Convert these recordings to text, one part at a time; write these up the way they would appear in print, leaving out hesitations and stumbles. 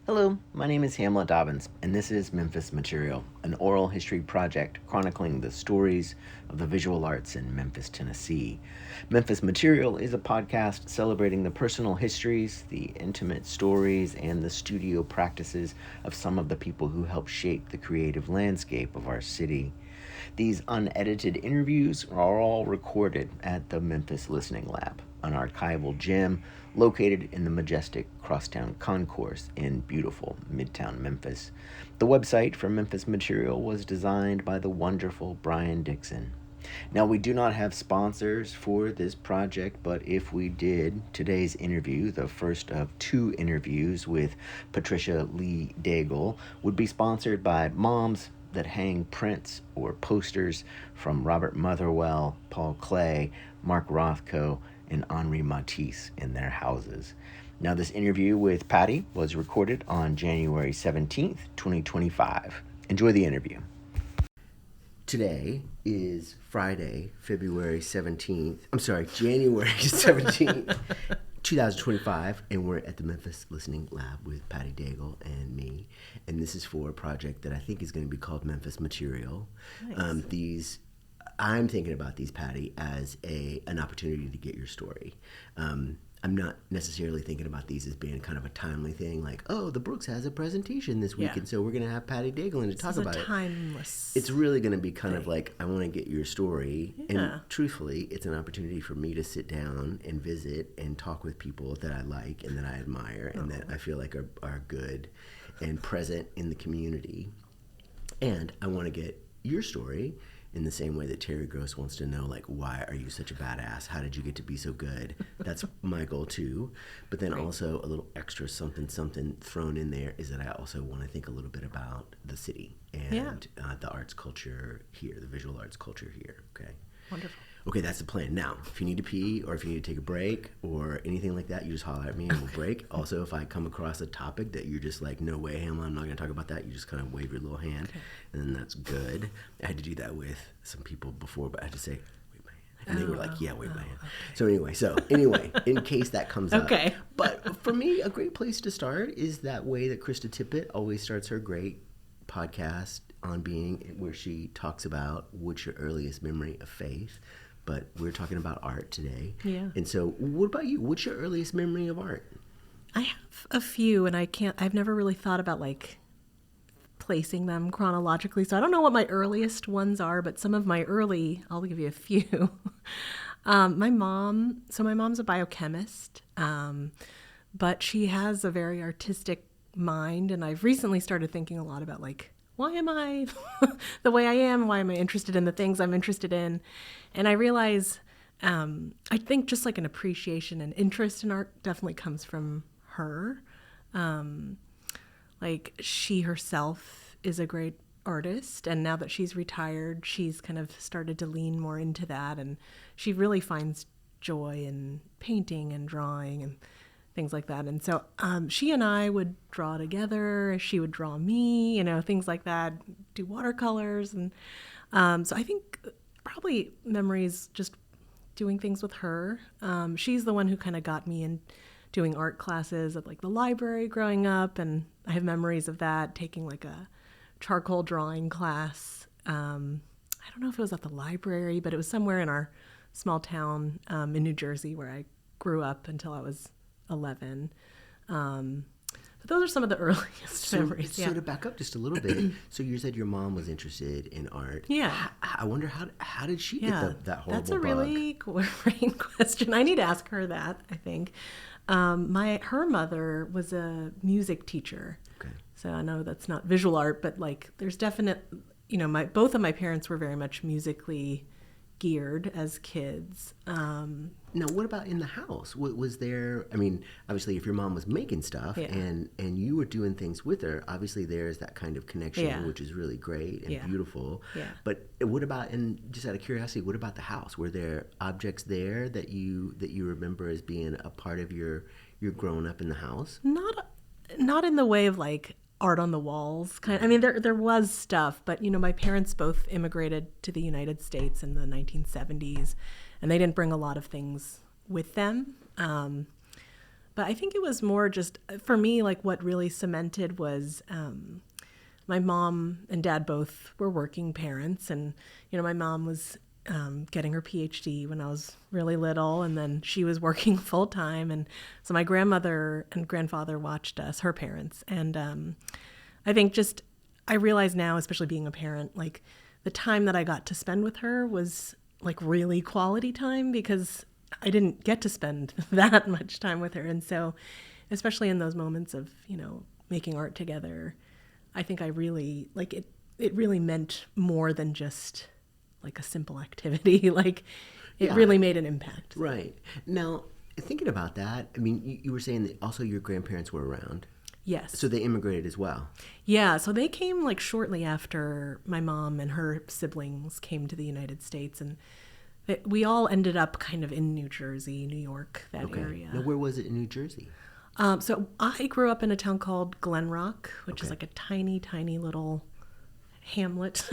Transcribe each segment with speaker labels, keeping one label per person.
Speaker 1: Hello, my name is Hamlet Dobbins, and this is Memphis Material, an oral history project chronicling the stories of the visual arts in Memphis, Tennessee. Memphis Material is a podcast celebrating the personal histories, the intimate stories, and the studio practices of some of the people who help shape the creative landscape of our city. These unedited interviews are all recorded at the Memphis Listening Lab, an archival gem located in the majestic Crosstown Concourse in beautiful Midtown Memphis. The website for Memphis Material was designed by the wonderful Brian Dixon. Now, we do not have sponsors for this project, but if we did, today's interview, the first of two interviews with Patricia Lee Daigle, would be sponsored by Moms That Hang Prints or posters from Robert Motherwell, Paul Klee, Mark Rothko, and Henri Matisse in their houses. Now, this interview with Patty was recorded on January 17th, 2025. Enjoy the interview. Today is Friday, January 17th, 2025, and we're at the Memphis Listening Lab with Patty Daigle and me, and this is for a project that I think is going to be called Memphis Material.
Speaker 2: Nice.
Speaker 1: I'm thinking about these, Patty, as an opportunity to get your story. I'm not necessarily thinking about these as being kind of a timely thing, like, oh, the Brooks has a presentation this week, and so we're going to have Patty Daigle in to talk about it.
Speaker 2: Timeless.
Speaker 1: It's really going to be kind of like, I want to get your story.
Speaker 2: Yeah.
Speaker 1: And truthfully, it's an opportunity for me to sit down and visit and talk with people that I like and that I admire and that I feel like are good and present in the community. And I want to get your story in the same way that Terry Gross wants to know, like, why are you such a badass? How did you get to be so good? That's my goal too. But then also a little extra something thrown in there is that I also want to think a little bit about the city and the arts culture here, the visual arts culture here. Okay.
Speaker 2: Wonderful.
Speaker 1: Okay, that's the plan. Now, if you need to pee or if you need to take a break or anything like that, you just holler at me and we'll break. Also, if I come across a topic that you're just like, no way, Hamlin, I'm not going to talk about that, you just kind of wave your little hand, and then that's good. I had to do that with some people before, but I had to say, wave my hand. And they were like, yeah, wave my hand. Okay. So anyway, in case that comes up.
Speaker 2: Okay.
Speaker 1: But for me, a great place to start is that way that Krista Tippett always starts her great podcast On Being, where she talks about what's your earliest memory of faith. But we're talking about art today.
Speaker 2: Yeah.
Speaker 1: And so what about you? What's your earliest memory of art?
Speaker 2: I have a few, and I've never really thought about, like, placing them chronologically. So I don't know what my earliest ones are, but some of my I'll give you a few. My mom's a biochemist, but she has a very artistic mind. And I've recently started thinking a lot about, like, why am I the way I am? Why am I interested in the things I'm interested in? And I realize, I think just like an appreciation and interest in art definitely comes from her. Like, she herself is a great artist, and now that she's retired, she's kind of started to lean more into that, and she really finds joy in painting and drawing and things like that. And so she and I would draw together. She would draw me, things like that, do watercolors. And so I think probably memories just doing things with her. She's the one who kind of got me in doing art classes at, like, the library growing up. And I have memories of that, taking like a charcoal drawing class. I don't know if it was at the library, but it was somewhere in our small town in New Jersey where I grew up until I was 11. But those are some of the earliest memories.
Speaker 1: So to back up just a little bit, so you said your mom was interested in art.
Speaker 2: Yeah.
Speaker 1: I wonder how did she get that horrible
Speaker 2: That's a
Speaker 1: bug?
Speaker 2: really great question. I need to ask her that, I think. Her mother was a music teacher. Okay. So I know that's not visual art, but, like, there's definite, both of my parents were very much musically geared as kids.
Speaker 1: Now, what about in the house? Was there, I mean, obviously if your mom was making stuff and you were doing things with her, obviously there's that kind of connection, which is really great and beautiful. Yeah. But what about, and just out of curiosity, what about the house? Were there objects there that you remember as being a part of your growing up in the house?
Speaker 2: Not in the way of, like, art on the walls kind of. I mean, there was stuff, but my parents both immigrated to the United States in the 1970s, and they didn't bring a lot of things with them. But I think it was more just, for me, like what really cemented was my mom and dad both were working parents. And, my mom was getting her Ph.D. when I was really little, and then she was working full time. And so my grandmother and grandfather watched us, her parents. And I think just, I realize now, especially being a parent, like the time that I got to spend with her was like really quality time, because I didn't get to spend that much time with her. And so, especially in those moments of, making art together, I think I really, like it really meant more than just like a simple activity. Like it really made an impact.
Speaker 1: Right. Now, thinking about that, I mean, you were saying that also your grandparents were around.
Speaker 2: Yes.
Speaker 1: So they immigrated as well.
Speaker 2: Yeah. So they came like shortly after my mom and her siblings came to the United States. And we all ended up kind of in New Jersey, New York, that area.
Speaker 1: Now, where was it in New Jersey?
Speaker 2: So I grew up in a town called Glen Rock, which is like a tiny, tiny little hamlet.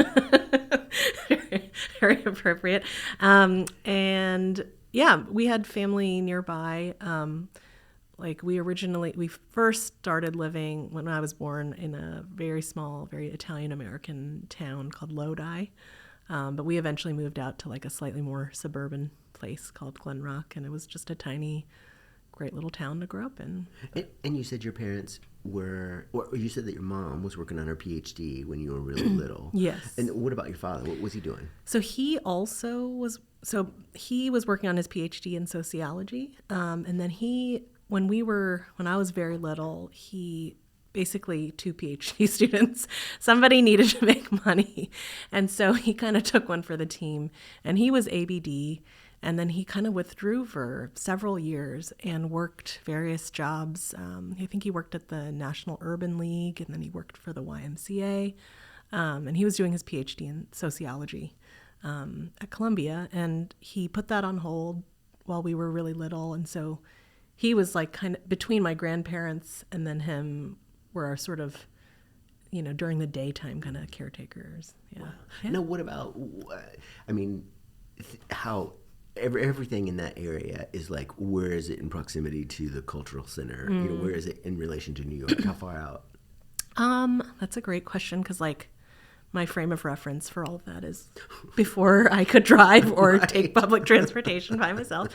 Speaker 2: Very appropriate. And yeah, we had family nearby. We first started living when I was born in a very small, very Italian-American town called Lodi. But we eventually moved out to like a slightly more suburban place called Glen Rock, and it was just a tiny, great little town to grow up in.
Speaker 1: And you said your parents or you said that your mom was working on her Ph.D. when you were really little.
Speaker 2: Yes.
Speaker 1: And what about your father? What was he doing?
Speaker 2: So he also was working on his Ph.D. in sociology. And then when I was very little, he basically 2 PhD students. Somebody needed to make money. And so he kind of took one for the team. And he was ABD. And then he kind of withdrew for several years and worked various jobs. I think he worked at the National Urban League, and then he worked for the YMCA. And he was doing his PhD in sociology at Columbia. And he put that on hold while we were really little. And so he was like kind of between my grandparents and then him were our sort of, during the daytime kind of caretakers. Yeah.
Speaker 1: Wow. Now, what about, how everything in that area is like, where is it in proximity to the cultural center? Where is it in relation to New York? How far out?
Speaker 2: That's a great question, because like my frame of reference for all of that is before I could drive or take public transportation by myself.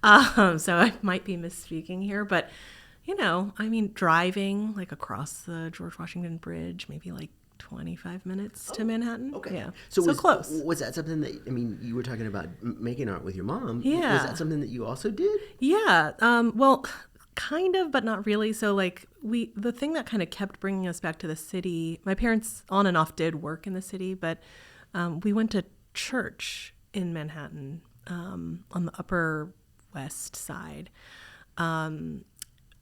Speaker 2: So I might be misspeaking here, but driving like across the George Washington Bridge, maybe like 25 minutes to Manhattan.
Speaker 1: Okay.
Speaker 2: Yeah.
Speaker 1: So
Speaker 2: close.
Speaker 1: Was that something that, you were talking about making art with your mom.
Speaker 2: Yeah.
Speaker 1: Was that something that you also did?
Speaker 2: Yeah. Well, kind of, but not really. So like the thing that kind of kept bringing us back to the city, my parents on and off did work in the city, but we went to church in Manhattan on the Upper West Side.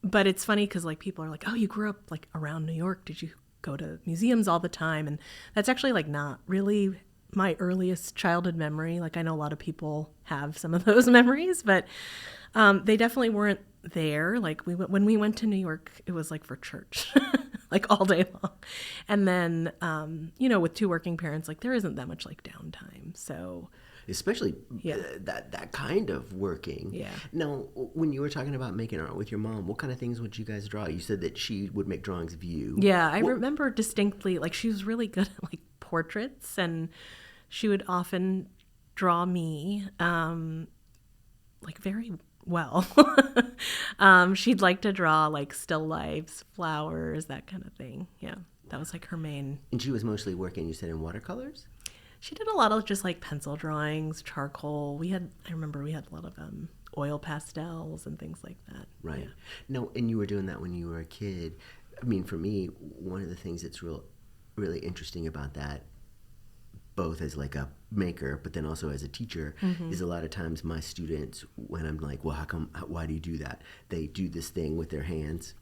Speaker 2: But it's funny because like people are like, oh, you grew up like around New York. Did you go to museums all the time? And that's actually like not really my earliest childhood memory. Like I know a lot of people have some of those memories, but they definitely weren't there. Like when we went to New York, it was like for church, like all day long. And then, with 2 working parents, like there isn't that much like downtime. So
Speaker 1: especially that kind of working.
Speaker 2: Yeah.
Speaker 1: Now, when you were talking about making art with your mom, what kind of things would you guys draw? You said that she would make drawings of you.
Speaker 2: Yeah, I remember distinctly, like she was really good at like portraits, and she would often draw me like very well. She'd like to draw like still lifes, flowers, that kind of thing. Yeah, that was like her main.
Speaker 1: And she was mostly working, you said, in watercolors?
Speaker 2: She did a lot of just like pencil drawings, charcoal. I remember we had a lot of oil pastels and things like that.
Speaker 1: Right.
Speaker 2: Yeah.
Speaker 1: No, and you were doing that when you were a kid. I mean, for me, one of the things that's really interesting about that, both as like a maker, but then also as a teacher, is a lot of times my students, when I'm like, well, why do you do that? They do this thing with their hands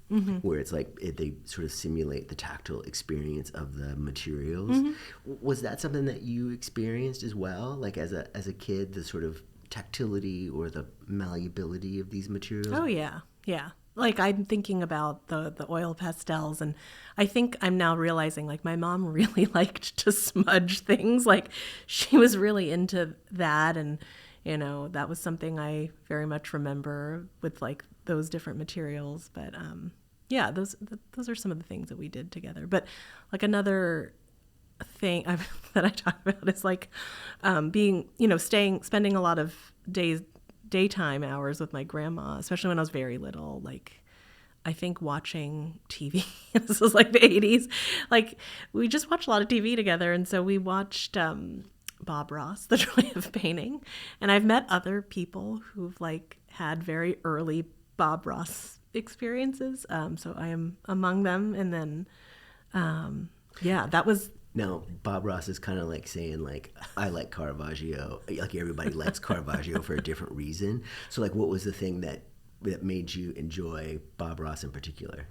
Speaker 1: where it's like they sort of simulate the tactile experience of the materials. Was that something that you experienced as well? Like as a kid, the sort of tactility or the malleability of these materials?
Speaker 2: Oh, yeah. Yeah. Like I'm thinking about the oil pastels, and I think I'm now realizing like my mom really liked to smudge things. Like she was really into that, and that was something I very much remember with like those different materials. But yeah, those are some of the things that we did together. But like another thing that I talk about is like being, spending a lot of daytime hours with my grandma, especially when I was very little. Like, I think watching TV, this was like the 80s, like we just watched a lot of TV together. And so we watched Bob Ross, The Joy of Painting. And I've met other people who've like had very early Bob Ross experiences. So I am among them. And then, that was...
Speaker 1: Now, Bob Ross is kind of like saying, like, I like Caravaggio. Like, everybody likes Caravaggio for a different reason. So, like, what was the thing that made you enjoy Bob Ross in particular?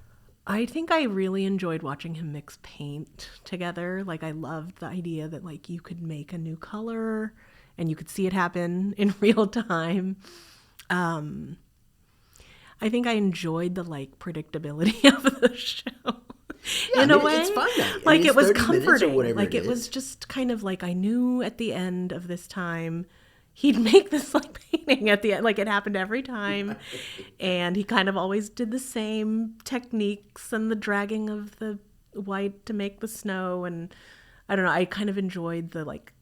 Speaker 2: I think I really enjoyed watching him mix paint together. Like, I loved the idea that, like, you could make a new color and you could see it happen in real time. I think I enjoyed the, like, predictability of the show.
Speaker 1: Yeah,
Speaker 2: in a way,
Speaker 1: it's fun.
Speaker 2: Like, it was comforting. Like, it was just kind of like I knew at the end of this time he'd make this like painting at the end. Like, it happened every time, and he kind of always did the same techniques and the dragging of the white to make the snow. And I don't know. I kind of enjoyed the like.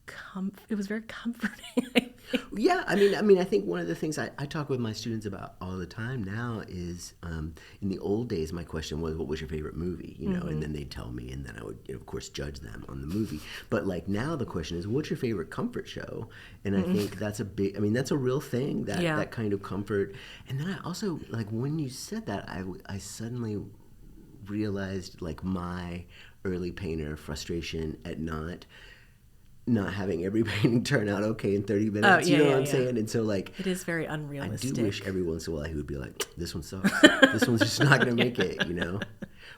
Speaker 2: It was very comforting.
Speaker 1: Yeah, I mean, I think one of the things I talk with my students about all the time now is, in the old days, my question was, what was your favorite movie? And then they'd tell me, and then I would, of course, judge them on the movie. But like now, the question is, what's your favorite comfort show? And I think that's that's a real thing, that kind of comfort. And then I also, like, when you said that, I suddenly realized, like, my early painter frustration at not having every painting turn out okay in 30 minutes. You know what I'm saying? And so, like,
Speaker 2: it is very unrealistic.
Speaker 1: I do wish every once in a while he would be like, this one sucks. This one's just not going to make it,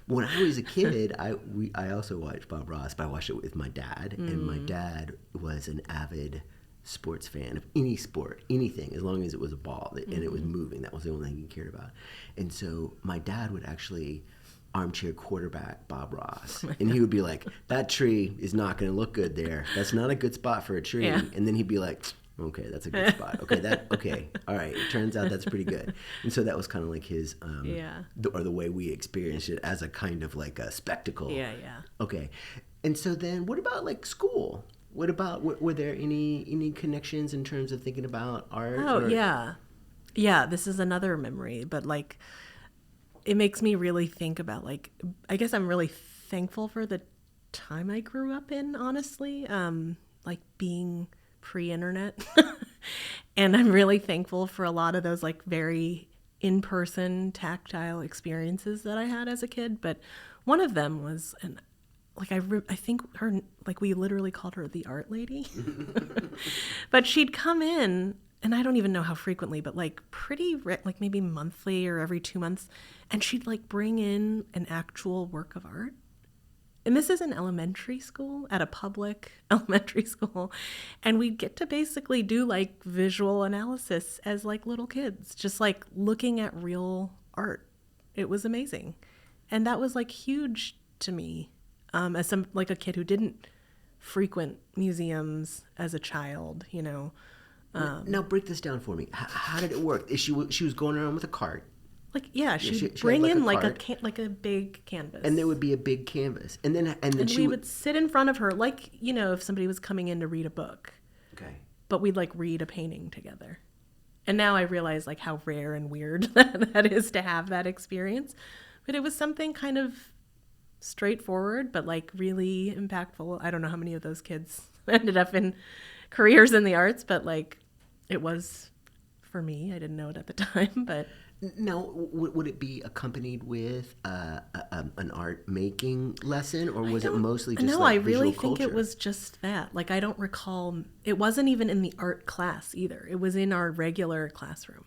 Speaker 1: When I was a kid, I also watched Bob Ross, but I watched it with my dad. And my dad was an avid sports fan of any sport, anything, as long as it was a ball and it was moving. That was the only thing he cared about. And so my dad would actually armchair quarterback Bob Ross, and he would be like, that tree is not going to look good there. That's not a good spot for a tree. Yeah. And then he'd be like, okay, that's a good spot. Okay, all right. It turns out that's pretty good. And so that was kind of like his, or the way we experienced it as a kind of like a spectacle.
Speaker 2: Yeah.
Speaker 1: Okay. And so then what about like school? What about, were there any connections in terms of thinking about art?
Speaker 2: Yeah, this is another memory, but like, it makes me really think about, like, I guess I'm really thankful for the time I grew up in, honestly, like being pre-internet. And I'm really thankful for a lot of those like very in-person tactile experiences that I had as a kid. But one of them was, I think her, like, we literally called her the art lady. But she'd come in, and I don't even know how frequently, but like like maybe monthly or every 2 months. And she'd like bring in an actual work of art. And this is in elementary school, at a public elementary school. And we'd get to basically do like visual analysis as like little kids, just like looking at real art. It was amazing. And that was like huge to me, as like a kid who didn't frequent museums as a child,
Speaker 1: Now break this down for me. How did it work? She was going around with a cart.
Speaker 2: Like, yeah, she'd bring in like a big canvas.
Speaker 1: And there would be a big canvas. And then
Speaker 2: we would sit in front of her, like, if somebody was coming in to read a book.
Speaker 1: Okay.
Speaker 2: But we'd like read a painting together. And now I realize like how rare and weird that is to have that experience. But it was something kind of straightforward, but like really impactful. I don't know how many of those kids ended up in careers in the arts, but like it was for me. I didn't know it at the time, but...
Speaker 1: Now, would it be accompanied with an art making lesson, or was it mostly just like visual culture? No, I really think
Speaker 2: it was just that. Like, I don't recall. It wasn't even in the art class either. It was in our regular classroom.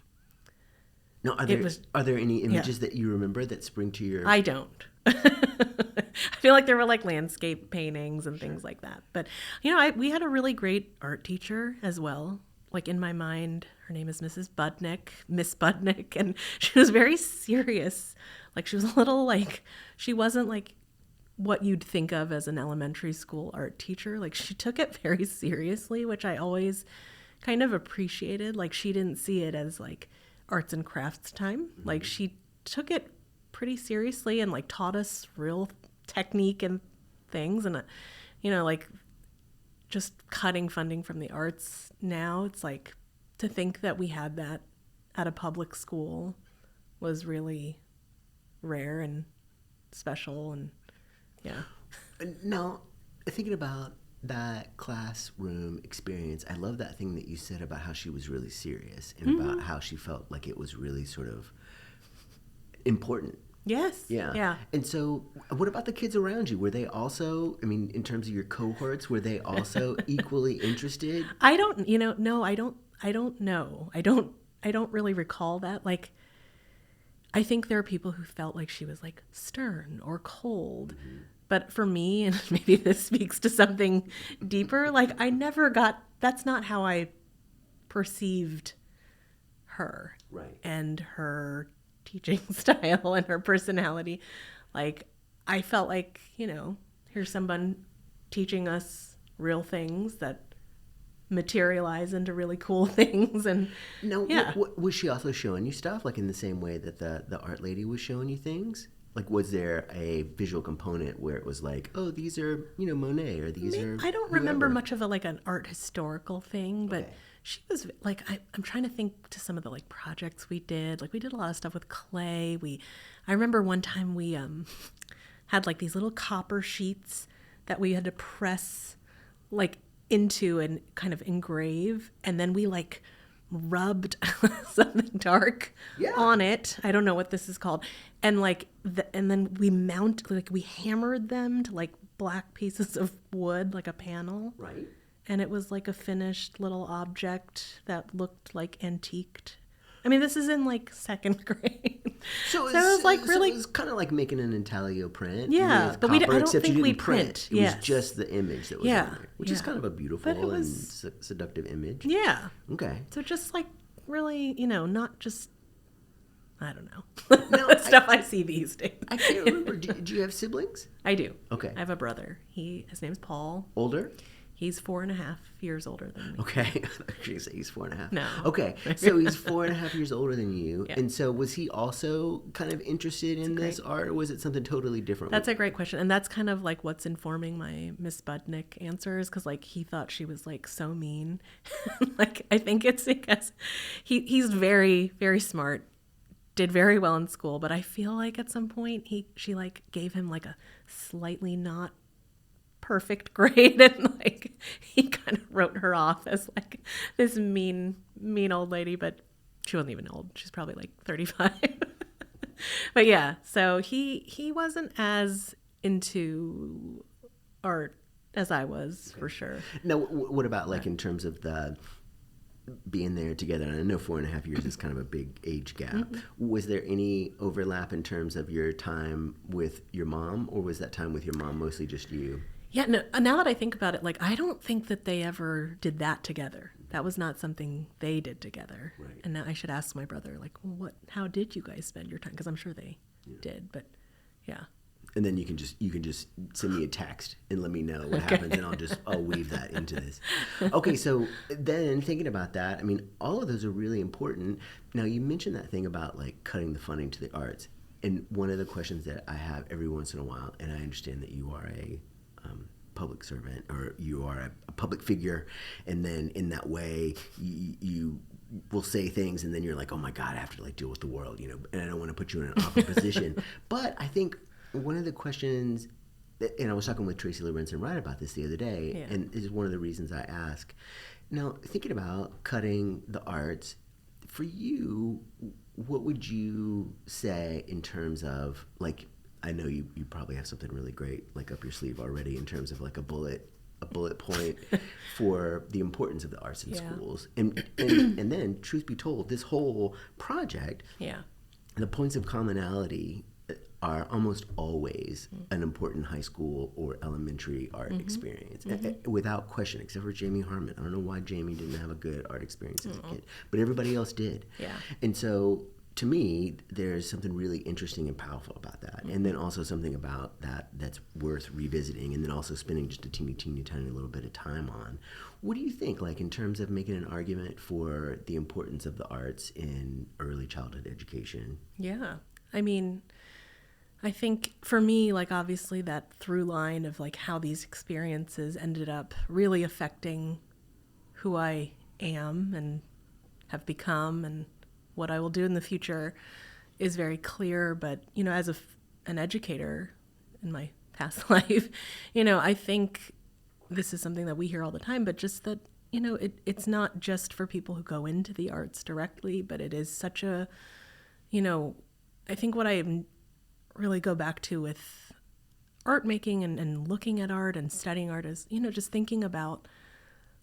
Speaker 1: No, are there any images that you remember that spring to your...
Speaker 2: I don't. I feel like there were like landscape paintings and things like that. But, we had a really great art teacher as well. Like, in my mind, her name is Miss Budnick, and she was very serious. Like, she was a little, like, she wasn't, like, what you'd think of as an elementary school art teacher. Like, she took it very seriously, which I always kind of appreciated. Like, she didn't see it as, like, arts and crafts time. Like she took it pretty seriously and like taught us real technique and things. And, like just cutting funding from the arts now, it's like to think that we had that at a public school was really rare and special. And yeah.
Speaker 1: Now, thinking about that classroom experience, I love that thing that you said about how she was really serious and about how she felt like it was really sort of important.
Speaker 2: Yes.
Speaker 1: Yeah.
Speaker 2: Yeah.
Speaker 1: And so what about the kids around you? Were they also, I mean, in terms of your cohorts, were they also equally interested?
Speaker 2: I don't know. I don't know. I don't really recall that. Like, I think there are people who felt like she was like stern or cold. But for me, and maybe this speaks to something deeper, like I never got, that's not how I perceived her.
Speaker 1: Right.
Speaker 2: And her teaching style and her personality. Like, I felt like, here's someone teaching us real things that materialize into really cool things. And
Speaker 1: no,
Speaker 2: yeah.
Speaker 1: Was she also showing you stuff like in the same way that the art lady was showing you things? Like, was there a visual component where it was like, oh, these are, Monet, or these are
Speaker 2: I don't remember much of an art historical thing, but
Speaker 1: Okay.
Speaker 2: she was like, I'm trying to think to some of the like projects we did. Like we did a lot of stuff with clay. I remember one time we had like these little copper sheets that we had to press like into and kind of engrave, and then we like rubbed something dark on it. I don't know what this is called. And like and then we hammered them to like black pieces of wood, like a panel.
Speaker 1: Right.
Speaker 2: And it was like a finished little object that looked like antiqued. I mean, this is in like second grade. So it was like really.
Speaker 1: It was kind of like making an intaglio print.
Speaker 2: Yeah,
Speaker 1: with
Speaker 2: but
Speaker 1: copper,
Speaker 2: I don't
Speaker 1: except
Speaker 2: think
Speaker 1: you
Speaker 2: we
Speaker 1: didn't print. It
Speaker 2: Yes.
Speaker 1: was just the image that was on there, which is kind of a beautiful and seductive image.
Speaker 2: Yeah.
Speaker 1: Okay.
Speaker 2: So just like really, not just, I don't know, stuff I see these days.
Speaker 1: I can't remember. Do you have siblings?
Speaker 2: I do.
Speaker 1: Okay.
Speaker 2: I have a brother. His name's Paul.
Speaker 1: Older?
Speaker 2: He's 4.5 years older than me.
Speaker 1: Okay. I thought you were going to say he's 4.5.
Speaker 2: No.
Speaker 1: Okay. So he's 4.5 years older than you.
Speaker 2: Yeah.
Speaker 1: And so was he also kind of interested in this art, or was it something totally different?
Speaker 2: That's a great question. And that's kind of like what's informing my Miss Budnick answers, because like he thought she was like so mean. Like I think it's because he's very, very smart, did very well in school, but I feel like at some point she like gave him like a slightly not perfect grade, and like he kind of wrote her off as like this mean old lady, but she wasn't even old. She's probably like 35. But yeah, so he wasn't as into art as I was, for sure.
Speaker 1: Now, what about like in terms of the being there together? And I know 4.5 years is kind of a big age gap. Mm-hmm. Was there any overlap in terms of your time with your mom, or was that time with your mom mostly just you?
Speaker 2: Yeah, no, now that I think about it, like I don't think that they ever did that together. That was not something they did together.
Speaker 1: Right.
Speaker 2: And now I should ask my brother, like, well, how did you guys spend your time? Because I'm sure they did, but yeah.
Speaker 1: And then you can just send me a text and let me know what happens, and I'll weave that into this. Okay, so then thinking about that, I mean, all of those are really important. Now, you mentioned that thing about like cutting the funding to the arts, and one of the questions that I have every once in a while, and I understand that you are a public servant, or you are a public figure, and then in that way you will say things, and then you're like, oh my God, I have to like deal with the world, and I don't want to put you in an awkward position. But I think one of the questions, and I was talking with Tracy Lorenzen Wright about this the other day, and this is one of the reasons I ask. Now, thinking about cutting the arts, for you, what would you say in terms of like, I know you probably have something really great like up your sleeve already in terms of like a bullet point for the importance of the arts in schools. And then, truth be told, this whole project, the points of commonality are almost always an important high school or elementary art experience, without question, except for Jamie Harmon. I don't know why Jamie didn't have a good art experience as a kid, but everybody else did.
Speaker 2: Yeah.
Speaker 1: And so to me, there's something really interesting and powerful about that. And then also something about that that's worth revisiting, and then also spending just a teeny, teeny, tiny little bit of time on. What do you think, like, in terms of making an argument for the importance of the arts in early childhood education?
Speaker 2: Yeah. I mean, I think for me, like, obviously that through line of like how these experiences ended up really affecting who I am and have become and what I will do in the future is very clear. But, you know, as an educator in my past life, you know, I think this is something that we hear all the time, but just that, you know, it's not just for people who go into the arts directly, but it is such a, you know, I think what I really go back to with art making and looking at art and studying art is, you know, just thinking about,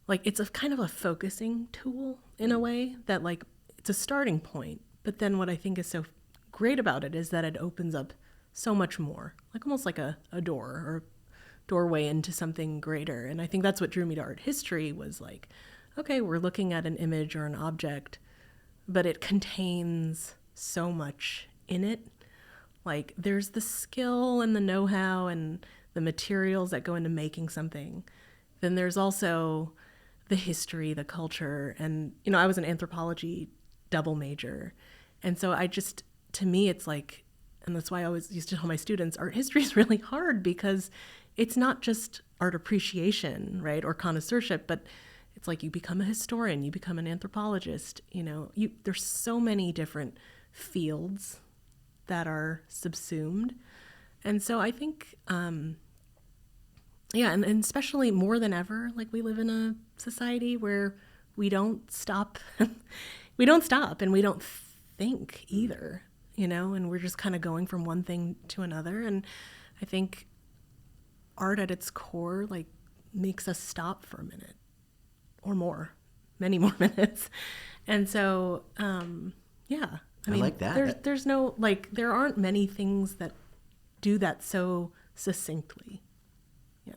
Speaker 2: like, it's a kind of a focusing tool in a way that, like, it's a starting point. But then what I think is so great about it is that it opens up so much more, like almost like a door or doorway into something greater. And I think that's what drew me to art history was like, okay, we're looking at an image or an object, but it contains so much in it. Like, there's the skill and the know-how and the materials that go into making something. Then there's also the history, the culture. And, you know, I was an anthropology double major. And so to me, it's like, and that's why I always used to tell my students, art history is really hard because it's not just art appreciation, right, or connoisseurship, but it's like you become a historian, you become an anthropologist, you know, there's so many different fields that are subsumed. And so I think, and especially more than ever, like, we live in a society where we don't stop. We don't stop and we don't think either, you know, and we're just kind of going from one thing to another. And I think art at its core, like, makes us stop for a minute or more, many more minutes. And so, I mean,
Speaker 1: like that.
Speaker 2: There's no, like, there aren't many things that do that so succinctly. Yeah.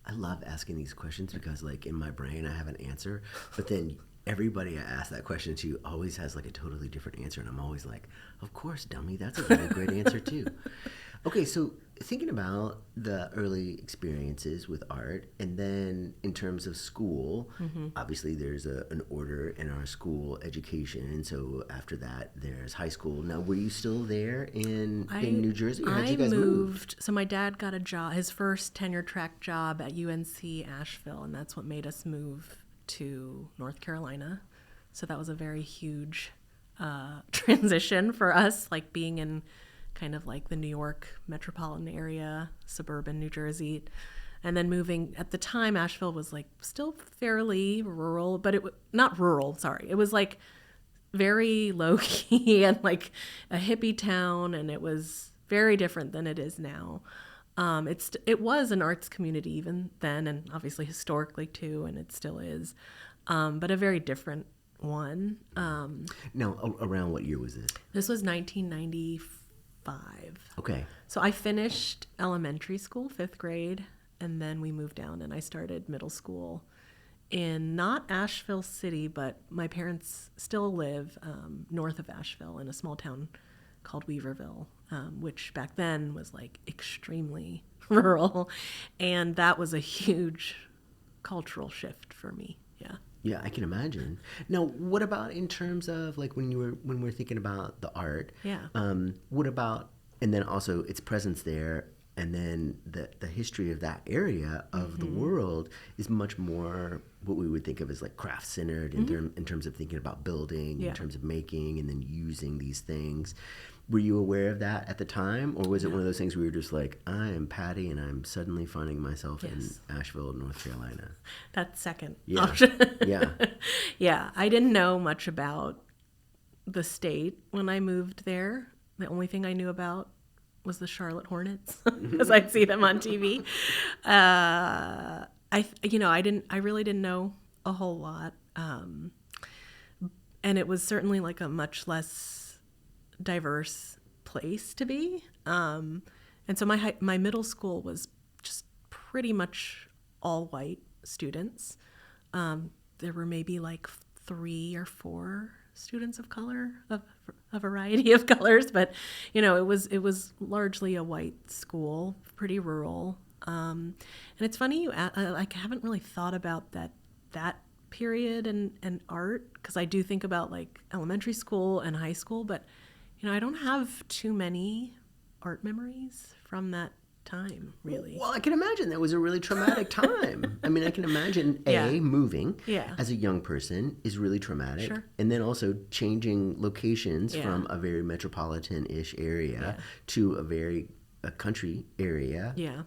Speaker 1: I love asking these questions because, like, in my brain, I have an answer, but then everybody I ask that question to always has, like, a totally different answer, and I'm always like, of course, dummy, that's a really great answer, too. Okay, so thinking about the early experiences with art, and then in terms of school, obviously there's an order in our school education, and so after that there's high school. Now, were you still there in New Jersey, or how'd you guys move?
Speaker 2: So my dad got a job, his first tenure track job at UNC Asheville, and that's what made us move to North Carolina. So that was a very huge transition for us, like being in kind of like the New York metropolitan area, suburban New Jersey, and then moving. At the time, Asheville was like still fairly rural, but not rural, sorry. It was like very low key and like a hippie town, and it was very different than it is now. It was an arts community even then, and obviously historically too, and it still is, but a very different one.
Speaker 1: Now, around what year was this?
Speaker 2: This was 1995.
Speaker 1: Okay.
Speaker 2: So I finished elementary school, 5th grade, and then we moved down and I started middle school in not Asheville City, but my parents still live north of Asheville in a small town called Weaverville, which back then was like extremely rural. And that was a huge cultural shift for me. Yeah.
Speaker 1: Yeah, I can imagine. Now, what about in terms of, like, when we're thinking about the art?
Speaker 2: Yeah.
Speaker 1: What about, and then also its presence there, and then the history of that area of the world is much more what we would think of as like craft centered in terms of thinking about building, in terms of making, and then using these things. Were you aware of that at the time, or was it one of those things where you were just like, I am Patty, and I'm suddenly finding myself in Asheville, North Carolina?
Speaker 2: That's second
Speaker 1: Yeah.
Speaker 2: option.
Speaker 1: Yeah.
Speaker 2: Yeah, I didn't know much about the state when I moved there. The only thing I knew about was the Charlotte Hornets because I'd see them on TV. I really didn't know a whole lot, and it was certainly like a much less diverse place to be. And so my middle school was just pretty much all white students. There were maybe like 3 or 4 students of color a variety of colors, but it was largely a white school, pretty rural. And it's funny I haven't really thought about that period and art, because I do think about like elementary school and high school, but I don't have too many art memories from that time, really.
Speaker 1: Well, I can imagine that was a really traumatic time. I mean, I can imagine
Speaker 2: Yeah.
Speaker 1: moving
Speaker 2: Yeah.
Speaker 1: as a young person is really traumatic.
Speaker 2: Sure.
Speaker 1: And then also changing locations
Speaker 2: Yeah.
Speaker 1: from a very metropolitan-ish area
Speaker 2: Yeah.
Speaker 1: to a country area.
Speaker 2: Yeah.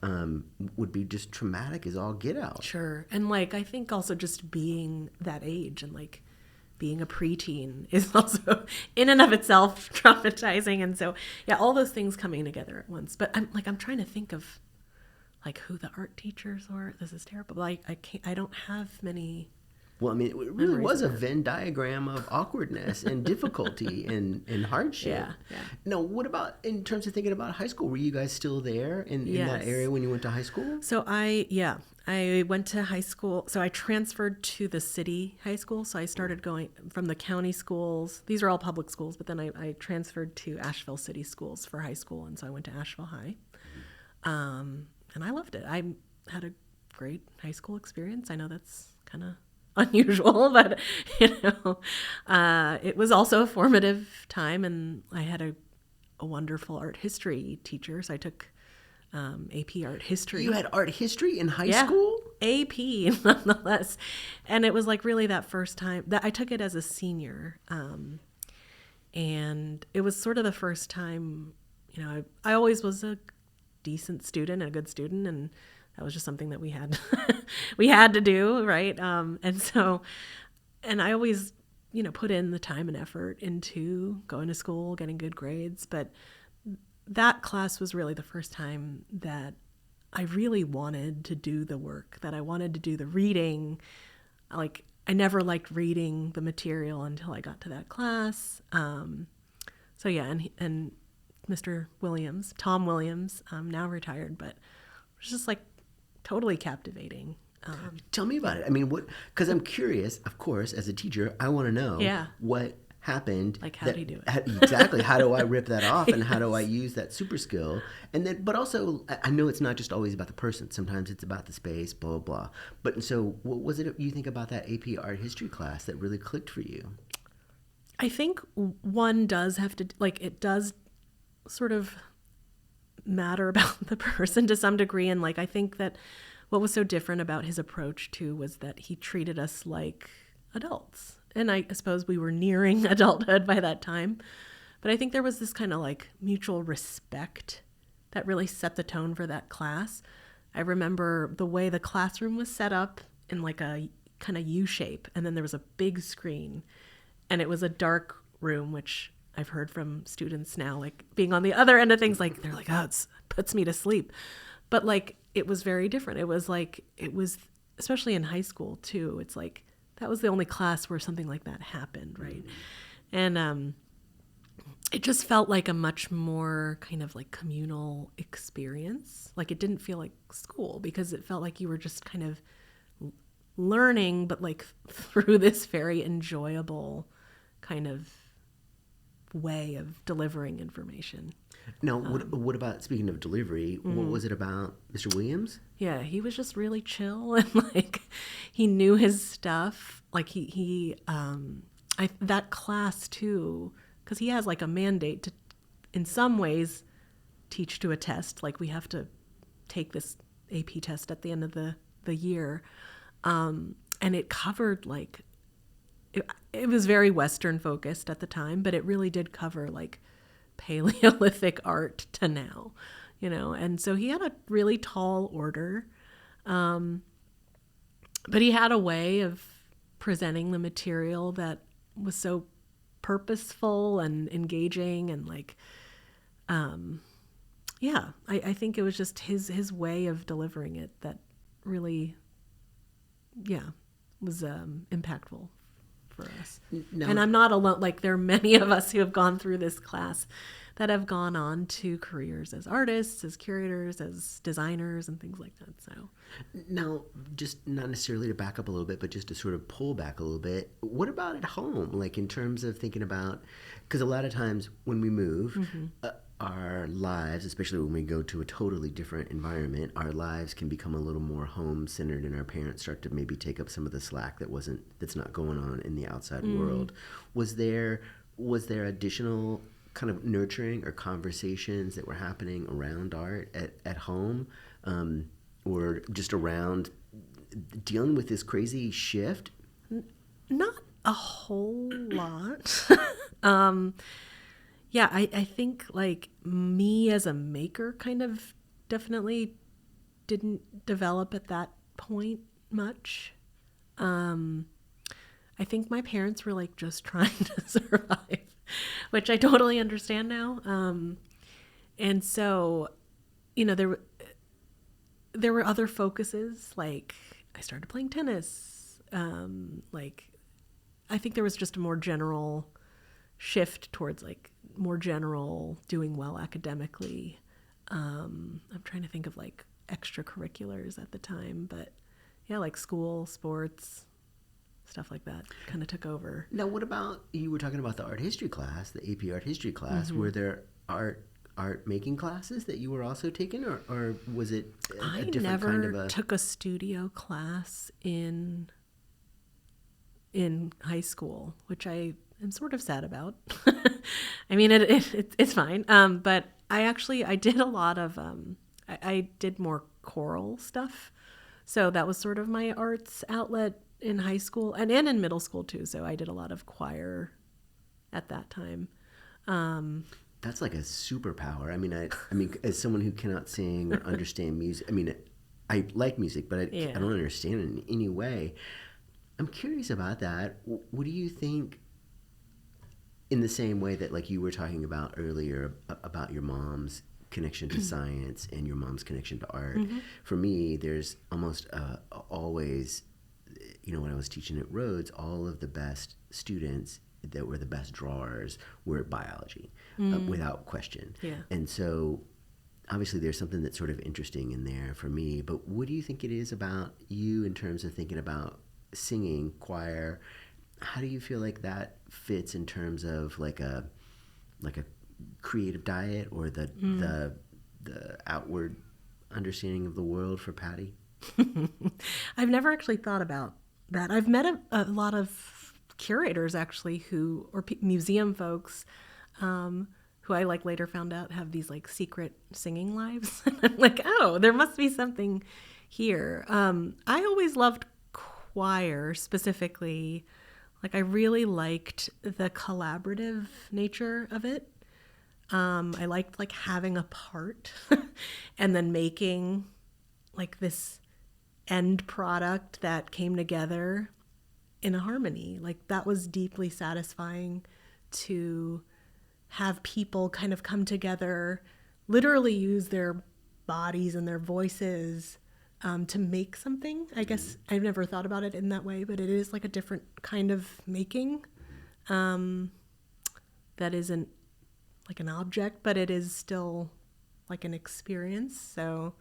Speaker 1: Would be just traumatic as all get out.
Speaker 2: Sure. And like I think also just being that age and like being a preteen is also in and of itself traumatizing. And so yeah, all those things coming together at once. But I'm trying to think of like who the art teachers were. This is terrible. Like I don't have many.
Speaker 1: Well, I mean, it really was a Venn diagram of awkwardness and difficulty and hardship.
Speaker 2: Yeah, yeah.
Speaker 1: Now, what about in terms of thinking about high school? Were you guys still there in that
Speaker 2: Yes.
Speaker 1: area when you went to high school?
Speaker 2: So I went to high school. So I transferred to the city high school. So I started going from the county schools. These are all public schools, but then I transferred to Asheville City Schools for high school. And so I went to Asheville High. And I loved it. I had a great high school experience. I know that's kind of unusual, but it was also a formative time, and I had a wonderful art history teacher. So I took AP art history.
Speaker 1: You had art history in high school?
Speaker 2: AP nonetheless. And it was like really that first time that I took it as a senior. And it was sort of the first time, I always was a decent student and a good student, and that was just something that we had to do, right? And I always, put in the time and effort into going to school, getting good grades. But that class was really the first time that I really wanted to do the work, that I wanted to do the reading. Like, I never liked reading the material until I got to that class. So yeah, and Mr. Williams, Tom Williams, now retired, but it was just like totally captivating.
Speaker 1: Tell me about it. I mean, because I'm curious, of course, as a teacher, I want to know what happened.
Speaker 2: Like, how do you do it?
Speaker 1: Exactly. How do I rip that off, and how do I use that super skill? And then, but also, I know it's not just always about the person. Sometimes it's about the space, blah, blah, blah. But so what was it you think about that AP art history class that really clicked for you?
Speaker 2: I think one does have to, like, it does sort of matter about the person to some degree. And like, I think that what was so different about his approach too was that he treated us like adults. And I suppose we were nearing adulthood by that time. But I think there was this kind of like mutual respect that really set the tone for that class. I remember the way the classroom was set up in like a kind of U shape. And then there was a big screen. And it was a dark room, which I've heard from students now, like being on the other end of things, like they're like, oh, it puts me to sleep. But like, it was very different. It was, especially in high school too, it's like, that was the only class where something like that happened, right? And it just felt like a much more kind of like communal experience. Like, it didn't feel like school, because it felt like you were just kind of learning, but like through this very enjoyable kind of way of delivering information.
Speaker 1: Now, what about, speaking of delivery, what was it about Mr. Williams?
Speaker 2: Yeah, he was just really chill, and like he knew his stuff. Like that class too, because he has like a mandate to, in some ways, teach to a test. Like, we have to take this AP test at the end of the year, and it covered like it was very Western focused at the time, but it really did cover like Paleolithic art to now, and so he had a really tall order, but he had a way of presenting the material that was so purposeful and engaging, and like I think it was just his way of delivering it that really was impactful for us.
Speaker 1: No.
Speaker 2: And I'm not alone. Like, there are many of us who have gone through this class that have gone on to careers as artists, as curators, as designers, and things like that. So
Speaker 1: Now, just not necessarily to back up a little bit, but just to sort of pull back a little bit, what about at home? Like, in terms of thinking about, because a lot of times when we move, our lives, especially when we go to a totally different environment, our lives can become a little more home-centered, and our parents start to maybe take up some of the slack that's not going on in the outside world. Was there additional kind of nurturing or conversations that were happening around art at home, or just around dealing with this crazy shift?
Speaker 2: not a whole lot. Yeah, I think like me as a maker kind of definitely didn't develop at that point much. I think my parents were like just trying to survive, which I totally understand now. And so, you know, there were other focuses. Like I started playing tennis. Like I think there was just a more general shift towards like more general doing well academically. I'm trying to think of like extracurriculars at the time, but yeah, like school, sports, stuff like that kind of took over.
Speaker 1: Now, what about, you were talking about the art history class, the AP art history class. Were there art making classes that you were also taking, or was it a different kind of a...
Speaker 2: I never took a studio class in high school, which I am sort of sad about. I mean, it's fine. But I did a lot of, I did more choral stuff. So that was sort of my arts outlet in high school and in middle school too. So I did a lot of choir at that time.
Speaker 1: That's like a superpower. I mean, as someone who cannot sing or understand music, I mean, I like music, but I don't understand it in any way. I'm curious about that. What do you think, in the same way that like you were talking about earlier about your mom's connection to science and your mom's connection to art? For me, there's almost always, you know, when I was teaching at Rhodes, all of the best students that were the best drawers were at biology, without question. Yeah. And so obviously there's something that's sort of interesting in there for me, but what do you think it is about you in terms of thinking about singing, choir? How do you feel like that fits in terms of like a creative diet, or the outward understanding of the world for Patty?
Speaker 2: I've never actually thought about that. I've met a lot of curators actually or museum folks who I like later found out have these like secret singing lives. And I'm like, oh, there must be something here. I always loved choir specifically. Like I really liked the collaborative nature of it. I liked like having a part and then making like this end product that came together in a harmony. Like that was deeply satisfying, to have people kind of come together, literally use their bodies and their voices to make something. I guess I've never thought about it in that way, but it is like a different kind of making that isn't like an object, but it is still like an experience. So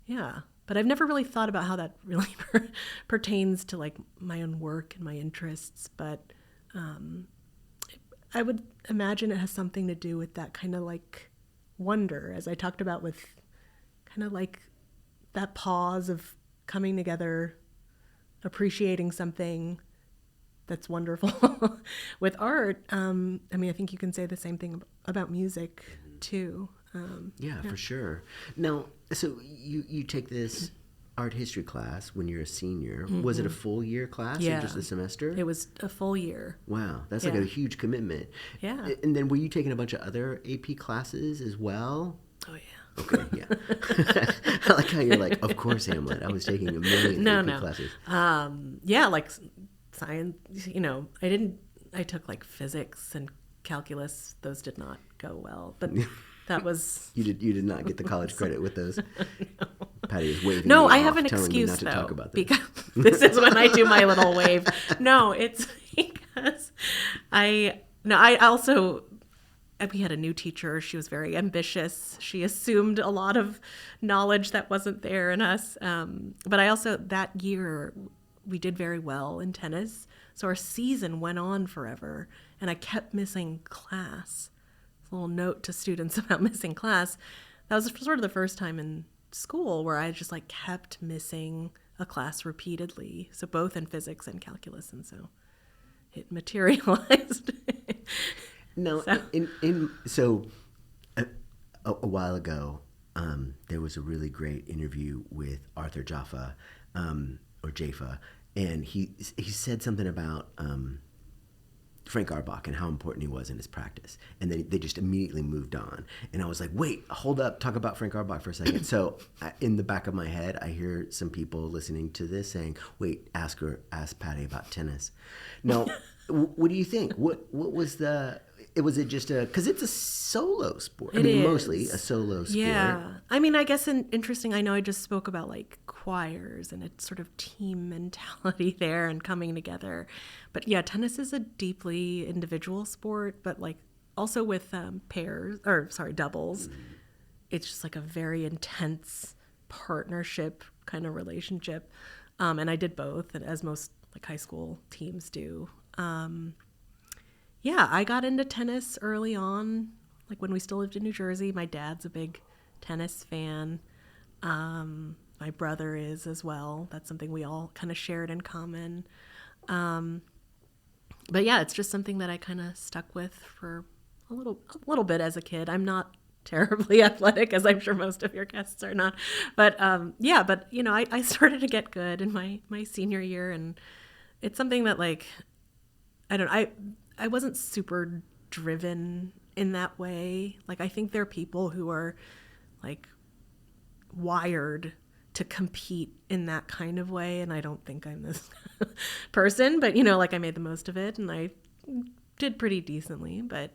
Speaker 2: yeah, but I've never really thought about how that really pertains to like my own work and my interests. But I would imagine it has something to do with that kind of like wonder, as I talked about, with kind of like that pause of coming together, appreciating something that's wonderful. With art, I mean, I think you can say the same thing about music too.
Speaker 1: Yeah, for sure. Now, so you take this art history class when you're a senior. Was it a full year class or just a semester?
Speaker 2: It was a full year.
Speaker 1: Wow, that's like a huge commitment.
Speaker 2: Yeah.
Speaker 1: And then were you taking a bunch of other AP classes as well?
Speaker 2: Oh, yeah.
Speaker 1: Okay, yeah. I like how you're like, of course, Hamlet. I was taking a million AP classes.
Speaker 2: Yeah, like science, you know, I took like physics and calculus. Those did not go well, but that was...
Speaker 1: You did not get the college credit with those? No. Patty is waving
Speaker 2: No,
Speaker 1: me
Speaker 2: I
Speaker 1: off,
Speaker 2: have an
Speaker 1: telling
Speaker 2: excuse,
Speaker 1: me not to
Speaker 2: though,
Speaker 1: talk about this.
Speaker 2: because this is when I do my little wave. No, it's I also, we had a new teacher. She was very ambitious. She assumed a lot of knowledge that wasn't there in us. But I also, that year, we did very well in tennis. So our season went on forever, and I kept missing class. A little note to students about missing class. That was sort of the first time in school where I just like kept missing a class repeatedly. So both in physics and calculus, and so it materialized.
Speaker 1: No, so a while ago, there was a really great interview with Arthur Jaffa, or Jaffa, and he said something about Frank Arbach and how important he was in his practice, and then they just immediately moved on. And I was like, wait, hold up, talk about Frank Arbach for a second. So in the back of my head, I hear some people listening to this saying, wait, ask Patty about tennis. No. What do you think? What was the? Was it just because it's a solo sport? Mostly a solo sport.
Speaker 2: Yeah, I mean, I guess interesting. I know I just spoke about like choirs and it's sort of team mentality there and coming together, but yeah, tennis is a deeply individual sport, but like also with doubles, it's just like a very intense partnership kind of relationship, and I did both, and as most like high school teams do. Yeah, I got into tennis early on, like when we still lived in New Jersey. My dad's a big tennis fan. My brother is as well. That's something we all kind of shared in common. But yeah, it's just something that I kind of stuck with for a little bit as a kid. I'm not terribly athletic, as I'm sure most of your guests are not. But yeah, but you know, I started to get good in my senior year, and it's something that like, I wasn't super driven in that way. Like, I think there are people who are like wired to compete in that kind of way, and I don't think I'm this person, but you know, like I made the most of it and I did pretty decently, but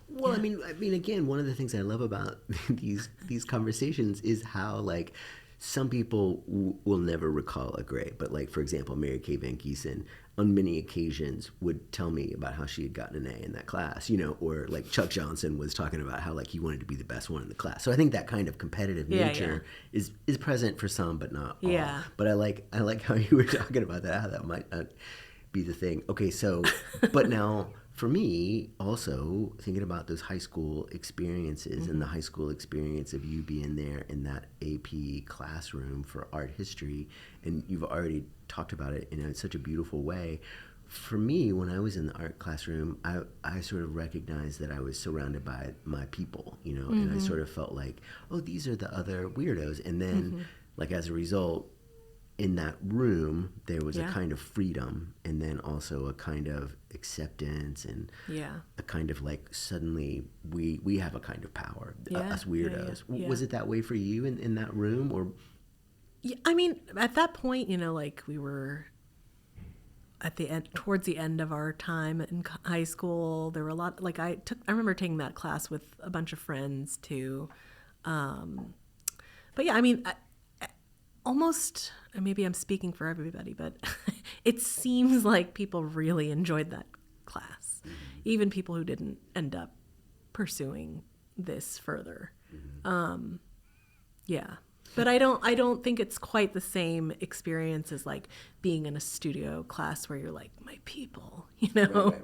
Speaker 1: well, yeah. I mean again, one of the things I love about these conversations is how like some people will never recall a grade, but like, for example, Mary Kay Van Giesen on many occasions would tell me about how she had gotten an A in that class, you know, or like Chuck Johnson was talking about how like he wanted to be the best one in the class. So I think that kind of competitive nature is present for some, but not all. Yeah. But I like how you were talking about that, how that might not be the thing. Okay, so, but now for me, also thinking about those high school experiences and the high school experience of you being there in that AP classroom for art history, and you've already talked about it in such a beautiful way. For me, when I was in the art classroom, I sort of recognized that I was surrounded by my people, you know, and I sort of felt like, oh, these are the other weirdos. And then, like, as a result, in that room, there was a kind of freedom, and then also a kind of acceptance, and a kind of like, suddenly we have a kind of power, us weirdos. Was it that way for you in that room, or?
Speaker 2: Yeah, I mean, at that point, you know, like we were at the end, towards the end of our time in high school. There were a lot, like I remember taking that class with a bunch of friends too. But yeah, I mean, almost, maybe I'm speaking for everybody, but it seems like people really enjoyed that class, even people who didn't end up pursuing this further. Yeah. But I don't think it's quite the same experience as like being in a studio class where you're like, my people, you know?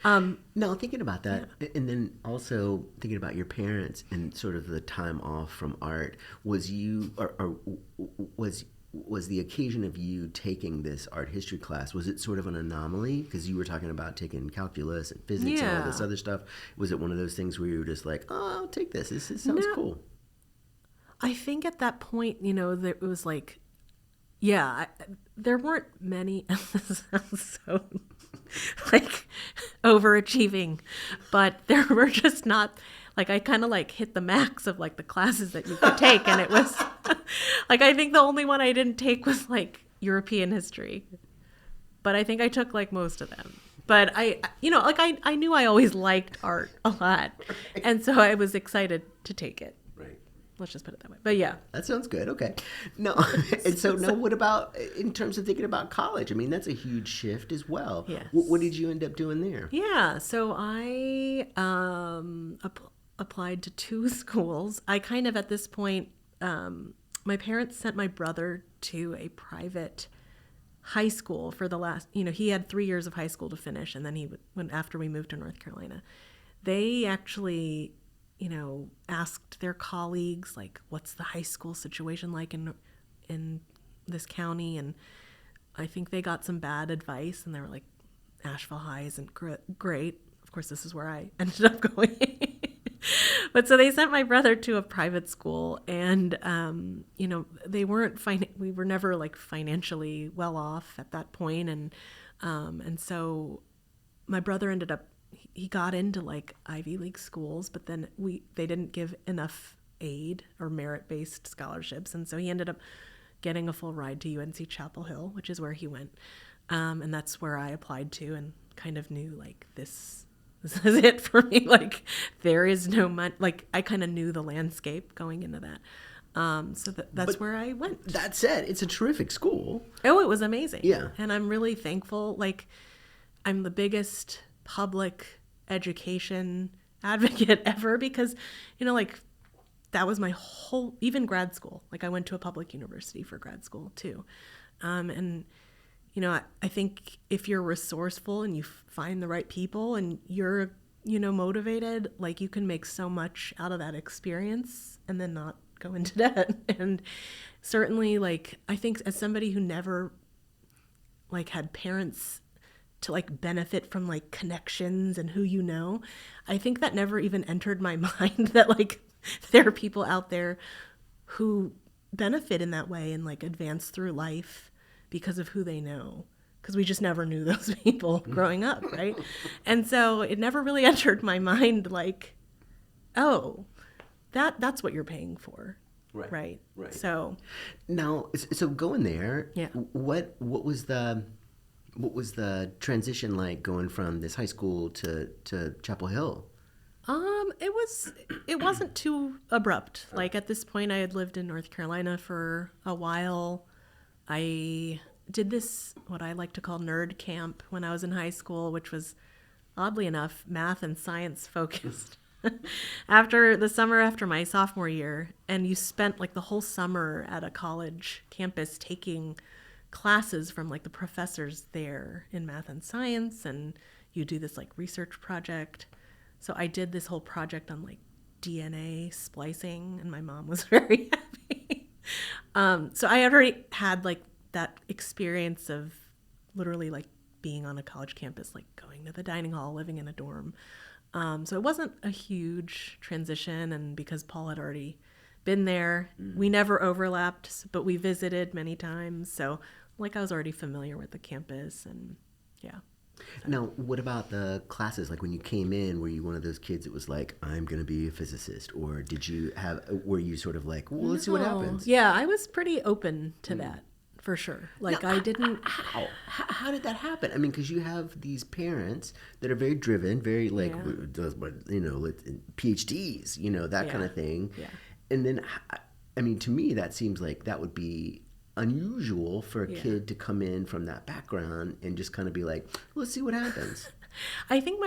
Speaker 1: Right. No, thinking about that, and then also thinking about your parents and sort of the time off from art, was you, or was the occasion of you taking this art history class, was it sort of an anomaly? Because you were talking about taking calculus and physics and all this other stuff. Was it one of those things where you were just like, oh, I'll take this. This sounds cool.
Speaker 2: I think at that point, you know, it was like, there weren't many, this sounds so like overachieving, but there were just not, like, I kind of like hit the max of like the classes that you could take. And it was like, I think the only one I didn't take was like European history, but I think I took like most of them. But I knew I always liked art a lot. And so I was excited to take it.
Speaker 1: Right.
Speaker 2: Let's just put it that way. But yeah.
Speaker 1: That sounds good. Okay. No, and so now what about in terms of thinking about college? I mean, that's a huge shift as well.
Speaker 2: Yes.
Speaker 1: What did you end up doing there?
Speaker 2: Yeah. So I applied to 2 schools. I kind of, at this point, my parents sent my brother to a private high school for the last, he had 3 years of high school to finish. And then after we moved to North Carolina, they actually, asked their colleagues, like, what's the high school situation like in this county? And I think they got some bad advice, and they were like, Asheville High isn't great. Of course, this is where I ended up going. But so they sent my brother to a private school, and, they weren't we were never like financially well off at that point. And so my brother ended up, he got into like Ivy League schools, but then they didn't give enough aid or merit-based scholarships. And so he ended up getting a full ride to UNC Chapel Hill, which is where he went. And that's where I applied to, and kind of knew like this is it for me. Like, there is no money. Like, I kind of knew the landscape going into that. So that's where I went.
Speaker 1: That said, it's a terrific school.
Speaker 2: Oh, it was amazing.
Speaker 1: Yeah.
Speaker 2: And I'm really thankful. Like, I'm the biggest public education advocate ever, because, like, that was my whole, even grad school. Like, I went to a public university for grad school too. And, I think if you're resourceful and you find the right people and you're, motivated, like, you can make so much out of that experience and then not go into debt. And certainly, like, I think as somebody who never, like, had parents to, like, benefit from, like, connections and who, I think that never even entered my mind that, like, there are people out there who benefit in that way and, like, advance through life because of who they know, because we just never knew those people growing up, right? And so it never really entered my mind, like, oh, that's what you're paying for. Right. So
Speaker 1: now, so going there,
Speaker 2: yeah.
Speaker 1: What was the transition like going from this high school to Chapel Hill?
Speaker 2: It wasn't too abrupt. Like, at this point, I had lived in North Carolina for a while. I did this, what I like to call nerd camp, when I was in high school, which was, oddly enough, math and science focused. After the summer after my sophomore year, and you spent like the whole summer at a college campus taking classes from like the professors there in math and science, and you do this like research project. So I did this whole project on like DNA splicing, and my mom was very happy. So I already had like that experience of literally like being on a college campus, like going to the dining hall, living in a dorm. So it wasn't a huge transition, and because Paul had already been there, we never overlapped, but we visited many times. So like I was already familiar with the campus, and yeah.
Speaker 1: Now, what about the classes? Like, when you came in, were you one of those kids that was like, I'm going to be a physicist? Or were you sort of like, well, let's see what happens?
Speaker 2: Yeah, I was pretty open to that, for sure. Like,
Speaker 1: now,
Speaker 2: I didn't...
Speaker 1: How did that happen? I mean, because you have these parents that are very driven, very like, PhDs, that kind of thing.
Speaker 2: Yeah.
Speaker 1: And then, I mean, to me, that seems like that would be unusual for a kid to come in from that background and just kind of be like, let's see what happens.
Speaker 2: I think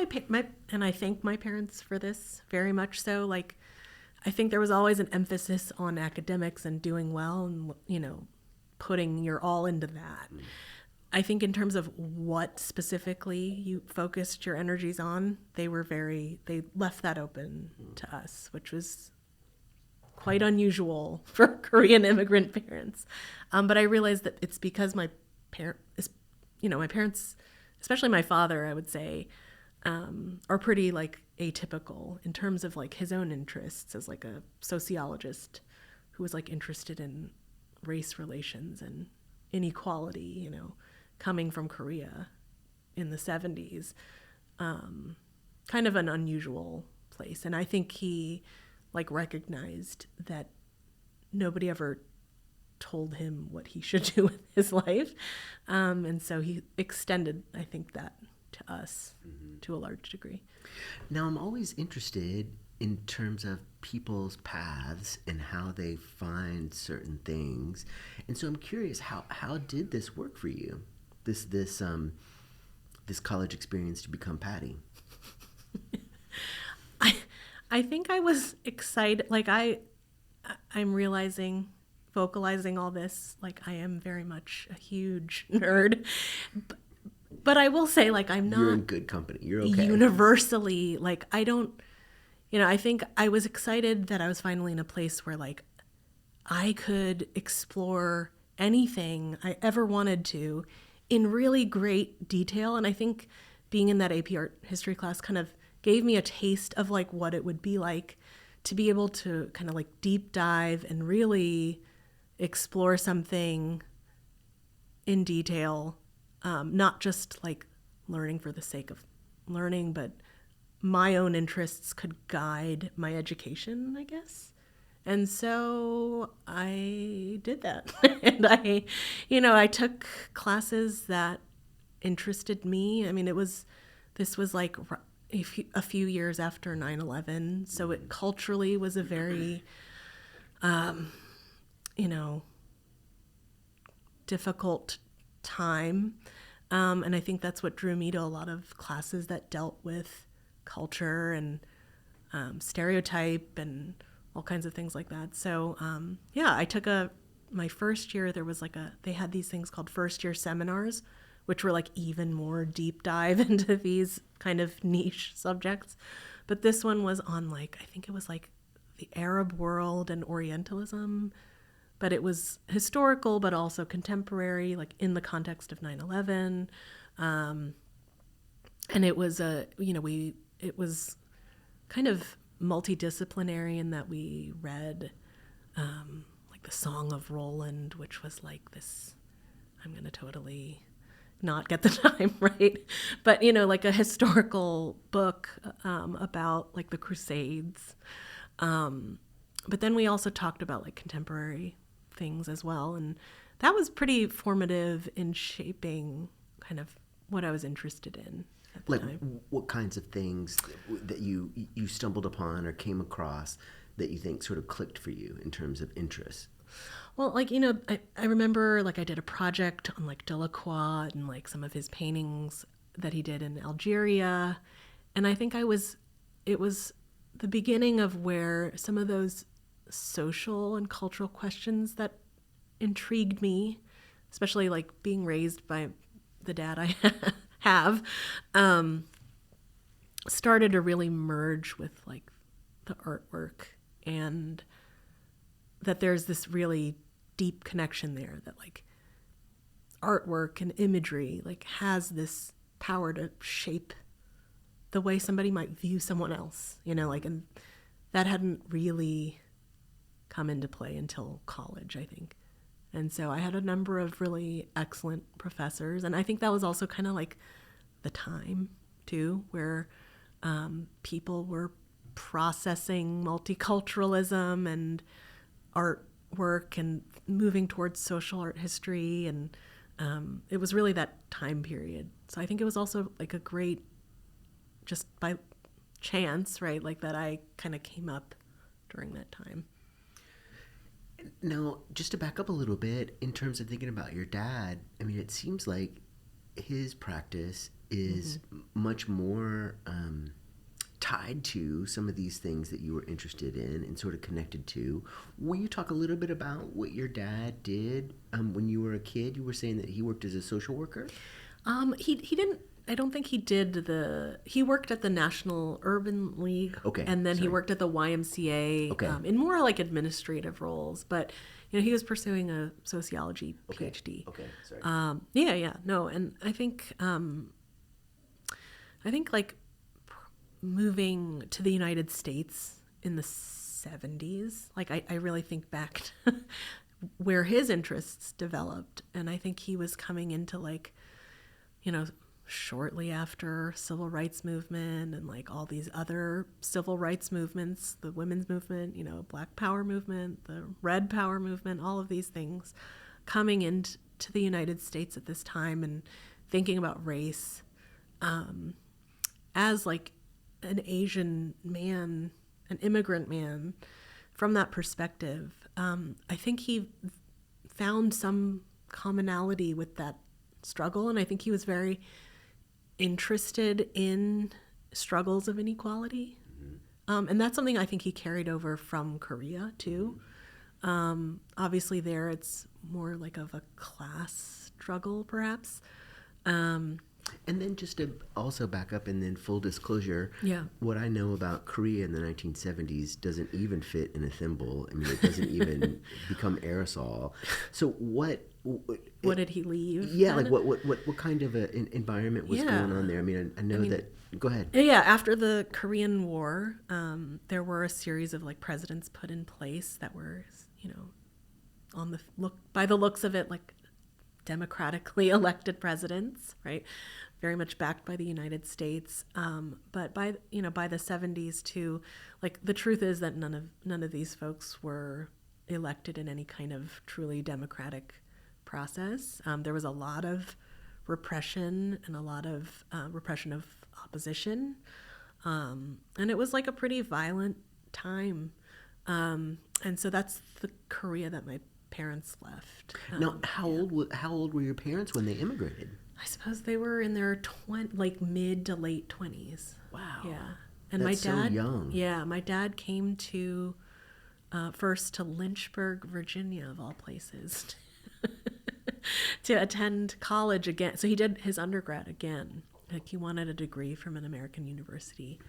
Speaker 2: and I thank my parents for this very much so. Like, I think there was always an emphasis on academics and doing well and, putting your all into that. I think in terms of what specifically you focused your energies on, they left that open to us, which was quite unusual for Korean immigrant parents. But I realized that it's because my parents, especially my father, I would say, are pretty like atypical in terms of like his own interests as like a sociologist who was like interested in race relations and inequality, coming from Korea in the 70s, kind of an unusual place. And I think he like recognized that nobody ever told him what he should do with his life. And so he extended, I think, that to us to a large degree.
Speaker 1: Now, I'm always interested in terms of people's paths and how they find certain things. And so I'm curious, how did this work for you? This college experience to become Patty?
Speaker 2: I think I was excited. I'm realizing, vocalizing all this, like I am very much a huge nerd. But I will say, like, I'm not.
Speaker 1: You're in good company. You're okay.
Speaker 2: Universally, like, I don't, I think I was excited that I was finally in a place where, like, I could explore anything I ever wanted to in really great detail. And I think being in that AP art history class kind of gave me a taste of, like, what it would be like to be able to kind of, like, deep dive and really explore something in detail. Not just like learning for the sake of learning, but my own interests could guide my education, I guess. And so I did that. And I took classes that interested me. I mean, this was like a few years after 9/11. So it culturally was a very, difficult time. And I think that's what drew me to a lot of classes that dealt with culture and stereotype and all kinds of things like that. So I took my first year, they had these things called first year seminars, which were like even more deep dive into these kind of niche subjects. But this one was on I think it was like the Arab world and Orientalism, but it was historical, but also contemporary, like in the context of 9/11. And it was it was kind of multidisciplinary in that we read like the Song of Roland, which was like this, I'm going to totally not get the time right, but like a historical book about like the Crusades. But then we also talked about like contemporary things as well, and that was pretty formative in shaping kind of what I was interested in at the time.
Speaker 1: What kinds of things that you stumbled upon or came across that you think sort of clicked for you in terms of interest?
Speaker 2: Well, like, I remember like I did a project on like Delacroix and like some of his paintings that he did in Algeria, and I think it was the beginning of where some of those social and cultural questions that intrigued me, especially like being raised by the dad I have, started to really merge with like the artwork, and that there's this really deep connection there, that like artwork and imagery like has this power to shape the way somebody might view someone else, and that hadn't really come into play until college, I think. And so I had a number of really excellent professors, and I think that was also kind of like the time too, where people were processing multiculturalism and artwork and moving towards social art history, and it was really that time period. So I think it was also like a great, just by chance, right, like that I kind of came up during that time.
Speaker 1: Now, just to back up a little bit, in terms of thinking about your dad, I mean, it seems like his practice is much more tied to some of these things that you were interested in and sort of connected to. Will you talk a little bit about what your dad did when you were a kid? You were saying that he worked as a social worker?
Speaker 2: He didn't. I don't think he did he worked at the National Urban League.
Speaker 1: Okay.
Speaker 2: And then he worked at the YMCA.
Speaker 1: Okay.
Speaker 2: In more like administrative roles. But, he was pursuing a sociology Ph.D.
Speaker 1: Okay. Sorry.
Speaker 2: Yeah. No, and I think like moving to the United States in the 70s, like I really think back to where his interests developed. And I think he was coming into like, shortly after civil rights movement and like all these other civil rights movements, the women's movement, Black Power movement, the Red Power movement, all of these things coming into the United States at this time, and thinking about race as like an Asian man an immigrant man, from that perspective, I think he found some commonality with that struggle, and I think he was very interested in struggles of inequality. And that's something I think he carried over from Korea too. Obviously there it's more like of a class struggle perhaps.
Speaker 1: And then just to also back up and then full disclosure,
Speaker 2: Yeah.
Speaker 1: what I know about Korea in the 1970s doesn't even fit in a thimble. I mean, it doesn't even become aerosol. So what
Speaker 2: Did he leave?
Speaker 1: Yeah, like what kind of an environment was going on there? I mean, I know that. Go ahead.
Speaker 2: Yeah, after the Korean War, there were a series of like presidents put in place that were, on the by the looks of it, like democratically elected presidents, right? Very much backed by the United States. But by the 70s too, like the truth is that none of these folks were elected in any kind of truly democratic process. There was a lot of repression and a lot of repression of opposition. And it was like a pretty violent time. And so that's the Korea that my parents left.
Speaker 1: Now, how old were your parents when they immigrated?
Speaker 2: I suppose they were in their mid to late 20s.
Speaker 1: Wow.
Speaker 2: Yeah. And
Speaker 1: that's
Speaker 2: my dad,
Speaker 1: so young.
Speaker 2: Yeah, my dad came to first to Lynchburg, Virginia, of all places, to attend college again. So he did his undergrad again. Like he wanted a degree from an American university,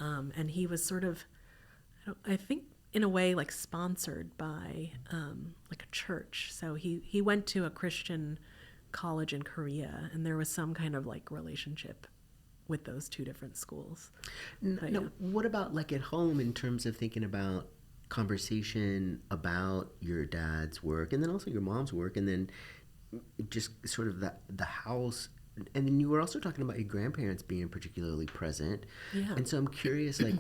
Speaker 2: and he was sort of, I think, in a way, like sponsored by like a church. So he went to a Christian college in Korea, and there was some kind of like relationship with those two different schools.
Speaker 1: No, what about like at home in terms of thinking about conversation about your dad's work and then also your mom's work and then just sort of the house, and then you were also talking about your grandparents being particularly present.
Speaker 2: Yeah.
Speaker 1: And so I'm curious, like,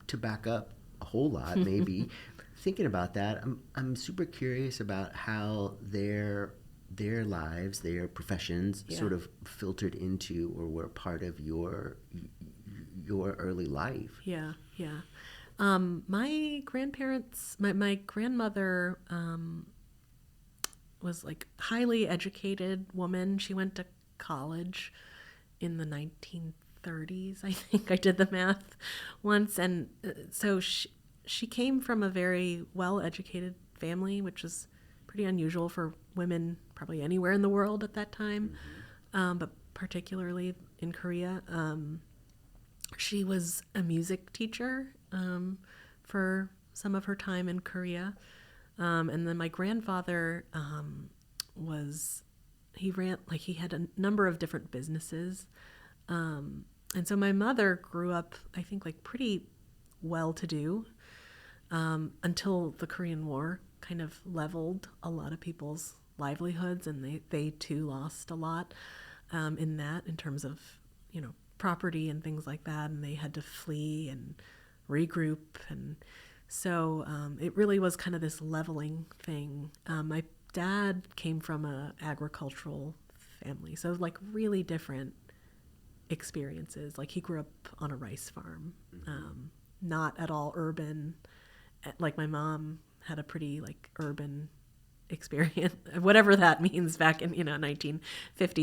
Speaker 1: to back up a whole lot, maybe thinking about that, I'm super curious about how their lives, their professions, sort of filtered into or were part of your early life.
Speaker 2: Yeah. My grandparents, my grandmother was like highly educated woman. She went to college in the 1930s, I think. I did the math once. And so she came from a very well-educated family, which is pretty unusual for women probably anywhere in the world at that time, but particularly in Korea. She was a music teacher for some of her time in Korea. And then my grandfather he had a number of different businesses. And so my mother grew up, I think, like pretty well-to-do until the Korean War kind of leveled a lot of people's livelihoods, and they too lost a lot in terms of, property and things like that, and they had to flee and regroup. And so it really was kind of this leveling thing. My dad came from a agricultural family, so like really different experiences. Like he grew up on a rice farm, not at all urban. Like my mom had a pretty like urban experience, whatever that means back in 1950s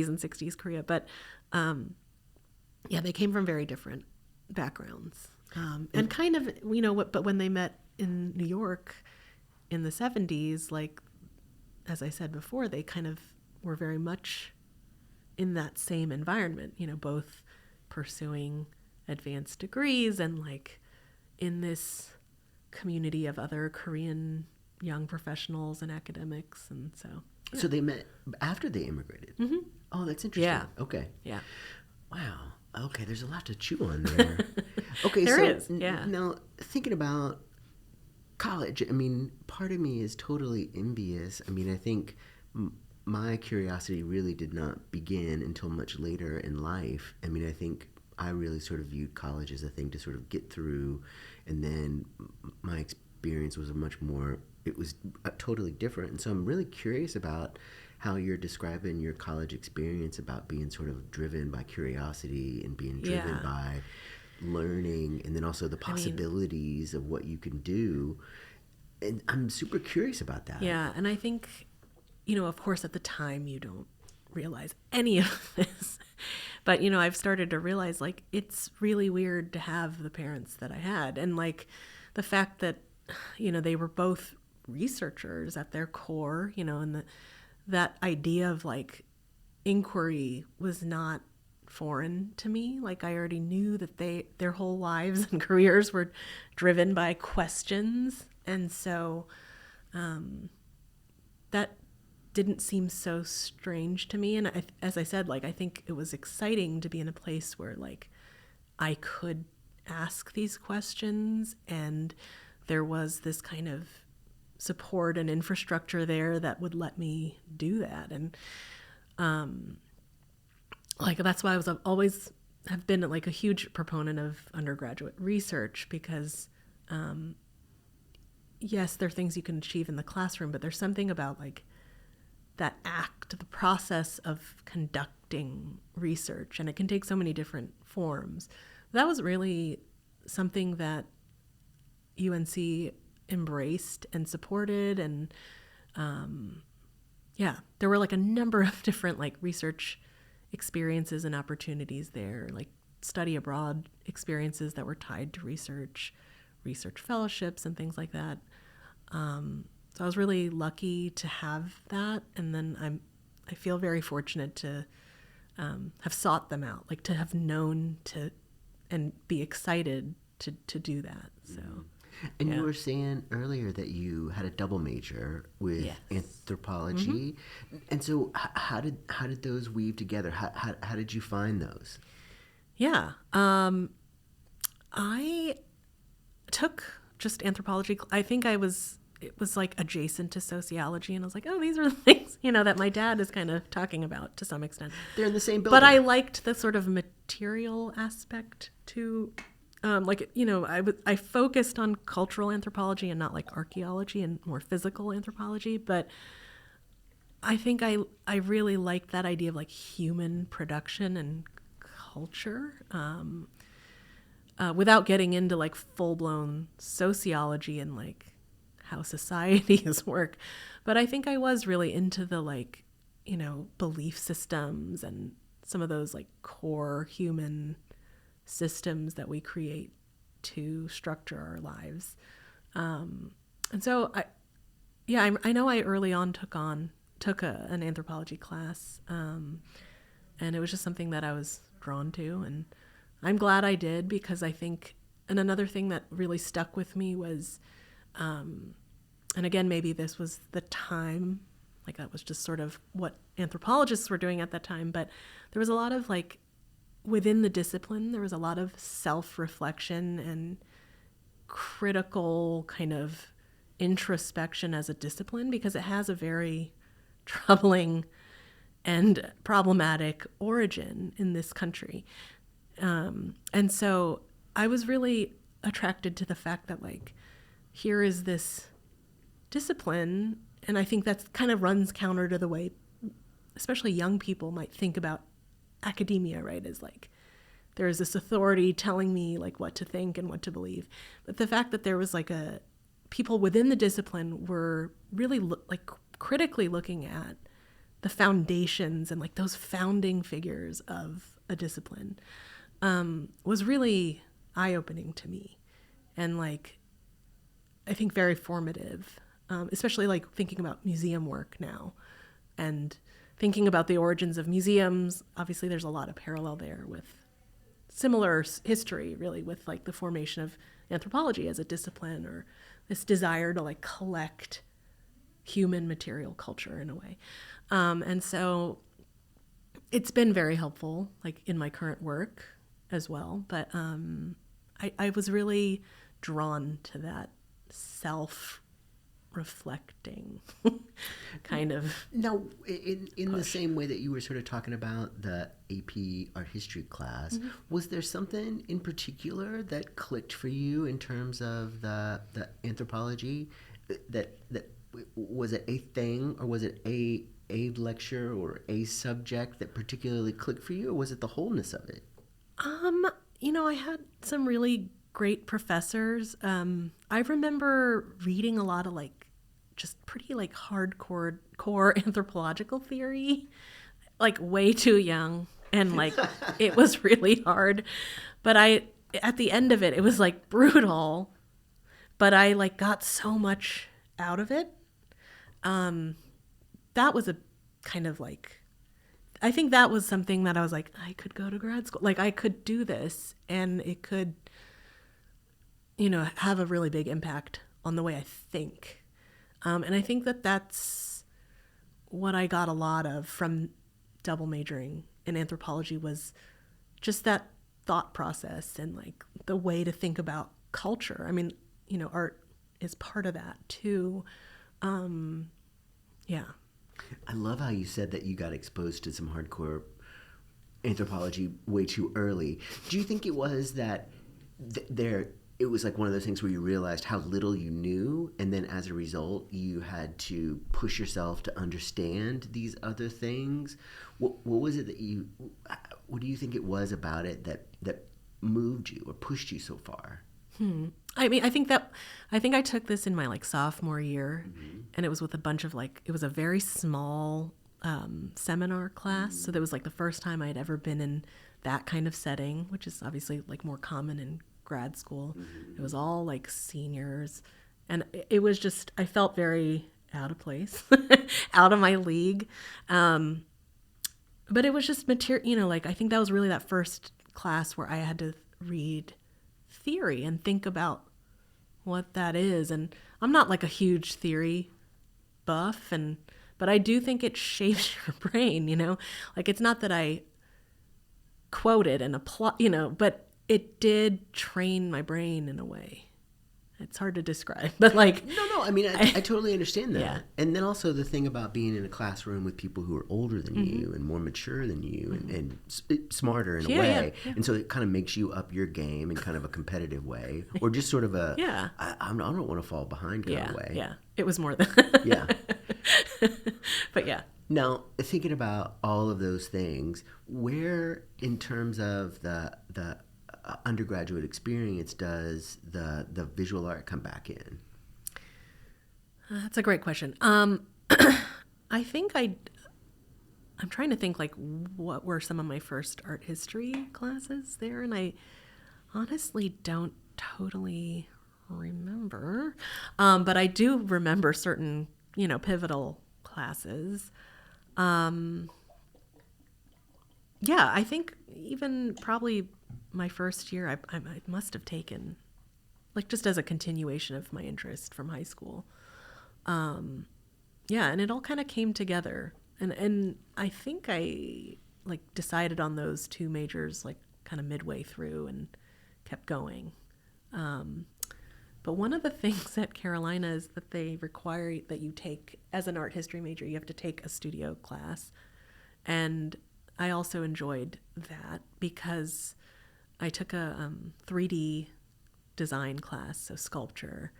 Speaker 2: and 60s Korea. But they came from very different backgrounds, and kind of but when they met in New York in the 70s, like as I said before, they kind of were very much in that same environment, both pursuing advanced degrees and like in this community of other Korean young professionals and academics. And so
Speaker 1: they met after they immigrated.
Speaker 2: Mm-hmm.
Speaker 1: Oh, that's interesting.
Speaker 2: Yeah.
Speaker 1: Okay.
Speaker 2: Yeah.
Speaker 1: Wow. Okay, there's a lot to chew on there. Okay,
Speaker 2: there
Speaker 1: so
Speaker 2: is. Yeah.
Speaker 1: Now thinking about college, I mean, part of me is totally envious. I mean, I think my curiosity really did not begin until much later in life. I mean, I think I really sort of viewed college as a thing to sort of get through, and then my experience was it was totally different. And so I'm really curious about how you're describing your college experience, about being sort of driven by curiosity and being driven by learning and then also the possibilities of what you can do. And I'm super curious about that.
Speaker 2: Yeah, and I think, of course, at the time you don't realize any of this. But, I've started to realize, like, it's really weird to have the parents that I had. And, like, the fact that, they were both researchers at their core, and that idea of, like, inquiry was not foreign to me. Like, I already knew that their whole lives and careers were driven by questions. And so that didn't seem so strange to me. And as I said, like, I think it was exciting to be in a place where, like, I could ask these questions, and there was this kind of support and infrastructure there that would let me do that. And like, that's why I was always have been like a huge proponent of undergraduate research, because yes, there are things you can achieve in the classroom, but there's something about, like, that act, the process of conducting research, and it can take so many different forms. That was really something that UNC embraced and supported, and there were, like, a number of different, like, research experiences and opportunities there, like study abroad experiences that were tied to research fellowships and things like that. So I was really lucky to have that, and then I feel very fortunate to have sought them out, like, to have known to and be excited to do that. So.
Speaker 1: And you were saying earlier that you had a double major with anthropology, and so how did those weave together? How did you find those?
Speaker 2: Yeah, I took just anthropology. I think it was like adjacent to sociology, and I was like, oh, these are the things, that my dad is kind of talking about to some extent.
Speaker 1: They're in the same building.
Speaker 2: But I liked the sort of material aspect too. I focused on cultural anthropology and not, like, archaeology and more physical anthropology. But I think I really liked that idea of, like, human production and culture, without getting into, like, full-blown sociology and, like, how societies work. But I think I was really into the, like, belief systems and some of those, like, core human systems that we create to structure our lives. And so I know I early on took an anthropology class, and it was just something that I was drawn to, and I'm glad I did, because I think, and another thing that really stuck with me was, and again, maybe this was the time, like, that was just sort of what anthropologists were doing at that time, but there was a lot of, like, within the discipline, there was a lot of self-reflection and critical kind of introspection as a discipline, because it has a very troubling and problematic origin in this country. And so I was really attracted to the fact that, like, here is this discipline, and I think that kind of runs counter to the way especially young people might think about academia, right? As, like, there's this authority telling me, like, what to think and what to believe. But the fact that there was, like, people within the discipline were really like critically looking at the foundations and, like, those founding figures of a discipline, was really eye-opening to me, and, like, I think very formative, especially, like, thinking about museum work now and thinking about the origins of museums. Obviously, there's a lot of parallel there with similar history, really, with, like, the formation of anthropology as a discipline, or this desire to, like, collect human material culture in a way. And so it's been very helpful, like, in my current work as well. But I was really drawn to that self-reflecting kind of.
Speaker 1: Now, in the same way that you were sort of talking about the AP art history class, mm-hmm. was there something in particular that clicked for you in terms of the anthropology? That was it a thing, or was it a lecture or a subject that particularly clicked for you, or was it the wholeness of it?
Speaker 2: I had some really great professors. I remember reading a lot of like just pretty like hardcore core anthropological theory, like way too young, and like it was really hard. But at the end of it, it was like brutal, but I like got so much out of it. That was a kind of like, I think that was something that I was like, I could go to grad school. Like I could do this and it could, have a really big impact on the way I think. And I think that that's what I got a lot of from double majoring in anthropology, was just that thought process and like the way to think about culture. I mean, art is part of that too. Yeah.
Speaker 1: I love how you said that you got exposed to some hardcore anthropology way too early. Do you think it was that it was like one of those things where you realized how little you knew, and then as a result you had to push yourself to understand these other things? What was it what do you think it was about it that moved you or pushed you so far?
Speaker 2: I mean, I think I took this in my like sophomore year, and it was with a bunch of like, it was a very small seminar class. So that was like the first time I had ever been in that kind of setting, which is obviously like more common in grad school. It was all like seniors, and it was just, I felt very out of place, out of my league. But it was just material, like I think that was really that first class where I had to read theory and think about what that is. And I'm not like a huge theory buff, but I do think it shapes your brain, like it's not that I quote it and apply, but it did train my brain in a way. It's hard to describe, but like...
Speaker 1: No, I mean, I totally understand that.
Speaker 2: Yeah.
Speaker 1: And then also the thing about being in a classroom with people who are older than you and more mature than you and smarter in a way. Yeah. And so it kind of makes you up your game in kind of a competitive way, or just sort of a, I don't want to fall behind kind of way.
Speaker 2: Yeah, it was more than...
Speaker 1: Yeah.
Speaker 2: But yeah.
Speaker 1: Now, thinking about all of those things, where in terms of the undergraduate experience does the visual art come back in?
Speaker 2: That's a great question. I think I'm trying to think like what were some of my first art history classes there, and I honestly don't totally remember. But I do remember certain, pivotal classes. Yeah, I think even probably my first year, I must have taken, like just as a continuation of my interest from high school. Yeah, and it all kind of came together. And I think I like decided on those two majors like kind of midway through and kept going. But one of the things at Carolina is that they require that you take, as an art history major, you have to take a studio class. And I also enjoyed that because I took a 3D design class, so sculpture,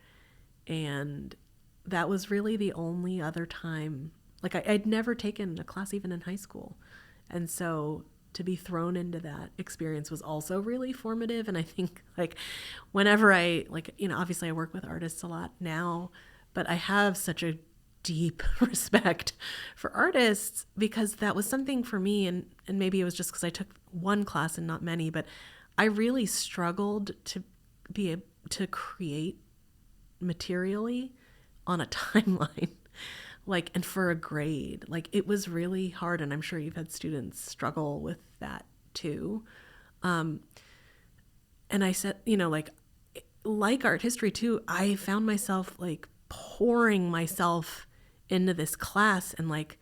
Speaker 2: and that was really the only other time, like I'd never taken a class even in high school. And so to be thrown into that experience was also really formative. And I think like whenever I like, obviously I work with artists a lot now, but I have such a deep respect for artists because that was something for me. And maybe it was just because I took one class and not many, but I really struggled to be able to create materially on a timeline, like, and for a grade. Like, it was really hard, and I'm sure you've had students struggle with that too. And I said, like art history too, I found myself like pouring myself into this class, and like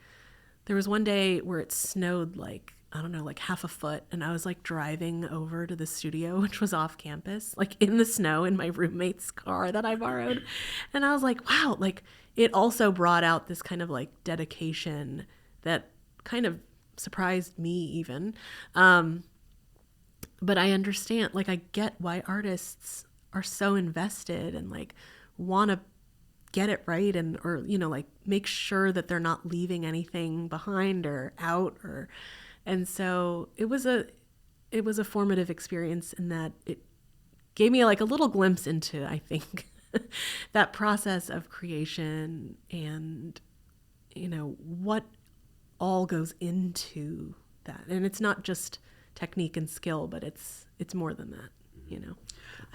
Speaker 2: there was one day where it snowed like, I don't know, like half a foot, and I was like driving over to the studio, which was off campus, like in the snow in my roommate's car that I borrowed. And I was like, wow, like it also brought out this kind of like dedication that kind of surprised me even. But I understand, like I get why artists are so invested and like want to get it right, and or like make sure that they're not leaving anything behind or out, or and so it was it was a formative experience in that it gave me like a little glimpse into, I think, that process of creation and, what all goes into that. And it's not just technique and skill, but it's more than that.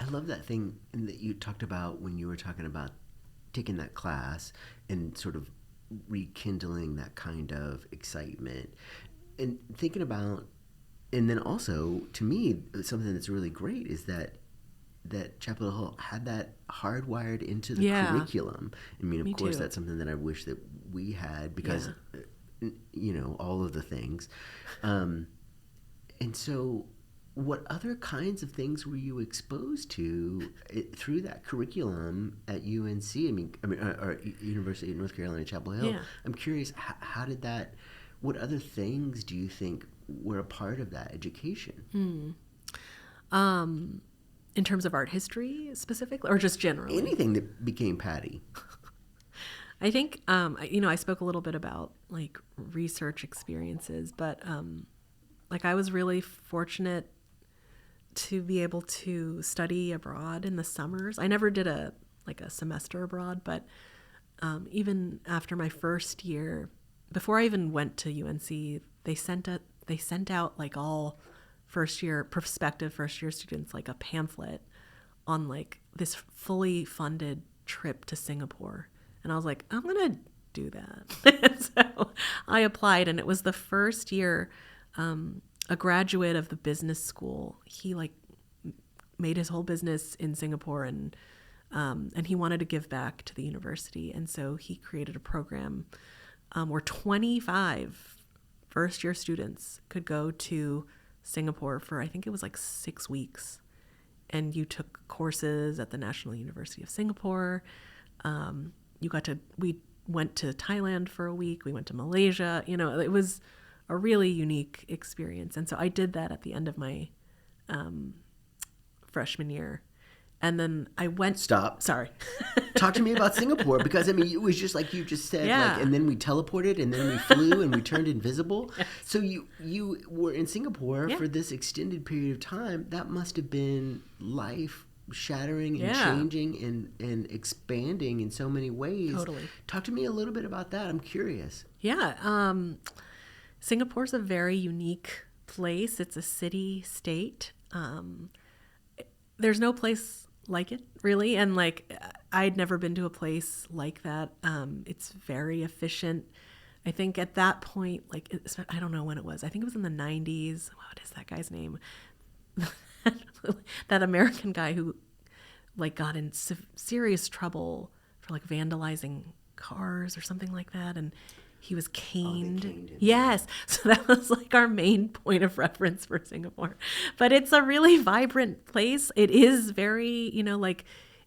Speaker 1: I love that thing that you talked about when you were talking about taking that class and sort of rekindling that kind of excitement and thinking about, and then also to me something that's really great is that Chapel Hill had that hardwired into the curriculum. I mean, of course, that's something that I wish that we had because, all of the things. And so what other kinds of things were you exposed to through that curriculum at UNC? Or University of North Carolina, Chapel Hill. Yeah. I'm curious, how did that, what other things do you think were a part of that education?
Speaker 2: In terms of art history specifically, or just generally?
Speaker 1: Anything that became Patty.
Speaker 2: I think, I spoke a little bit about like research experiences, but I was really fortunate to be able to study abroad in the summers. I never did a semester abroad, but even after my first year, before I even went to UNC, they sent out like all prospective first year students like a pamphlet on like this fully funded trip to Singapore. And I was like, I'm going to do that. So I applied, and it was the first year, a graduate of the business school. He like made his whole business in Singapore, and he wanted to give back to the university. And so he created a program where 25 first year students could go to Singapore for, I think it was like 6 weeks. And you took courses at the National University of Singapore. We went to Thailand for a week. We went to Malaysia. It was a really unique experience. And so I did that at the end of my freshman year. And then I went...
Speaker 1: Stop.
Speaker 2: Sorry.
Speaker 1: Talk to me about Singapore, because, it was just like you just said, and then we teleported, and then we flew, and we turned invisible. Yes. So you were in Singapore for this extended period of time. That must have been life-shattering and changing and expanding in so many ways.
Speaker 2: Totally.
Speaker 1: Talk to me a little bit about that. I'm curious.
Speaker 2: Yeah. Singapore's a very unique place. It's a city-state. There's no place like it, really. And I'd never been to a place like that. It's very efficient. I think at that point, I don't know when it was. I think it was in the 90s. What is that guy's name? That American guy who got in serious trouble for vandalizing cars or something like that. And he was caned.
Speaker 1: Oh, they caned him.
Speaker 2: Yes. So that was our main point of reference for Singapore. But it's a really vibrant place. It is very,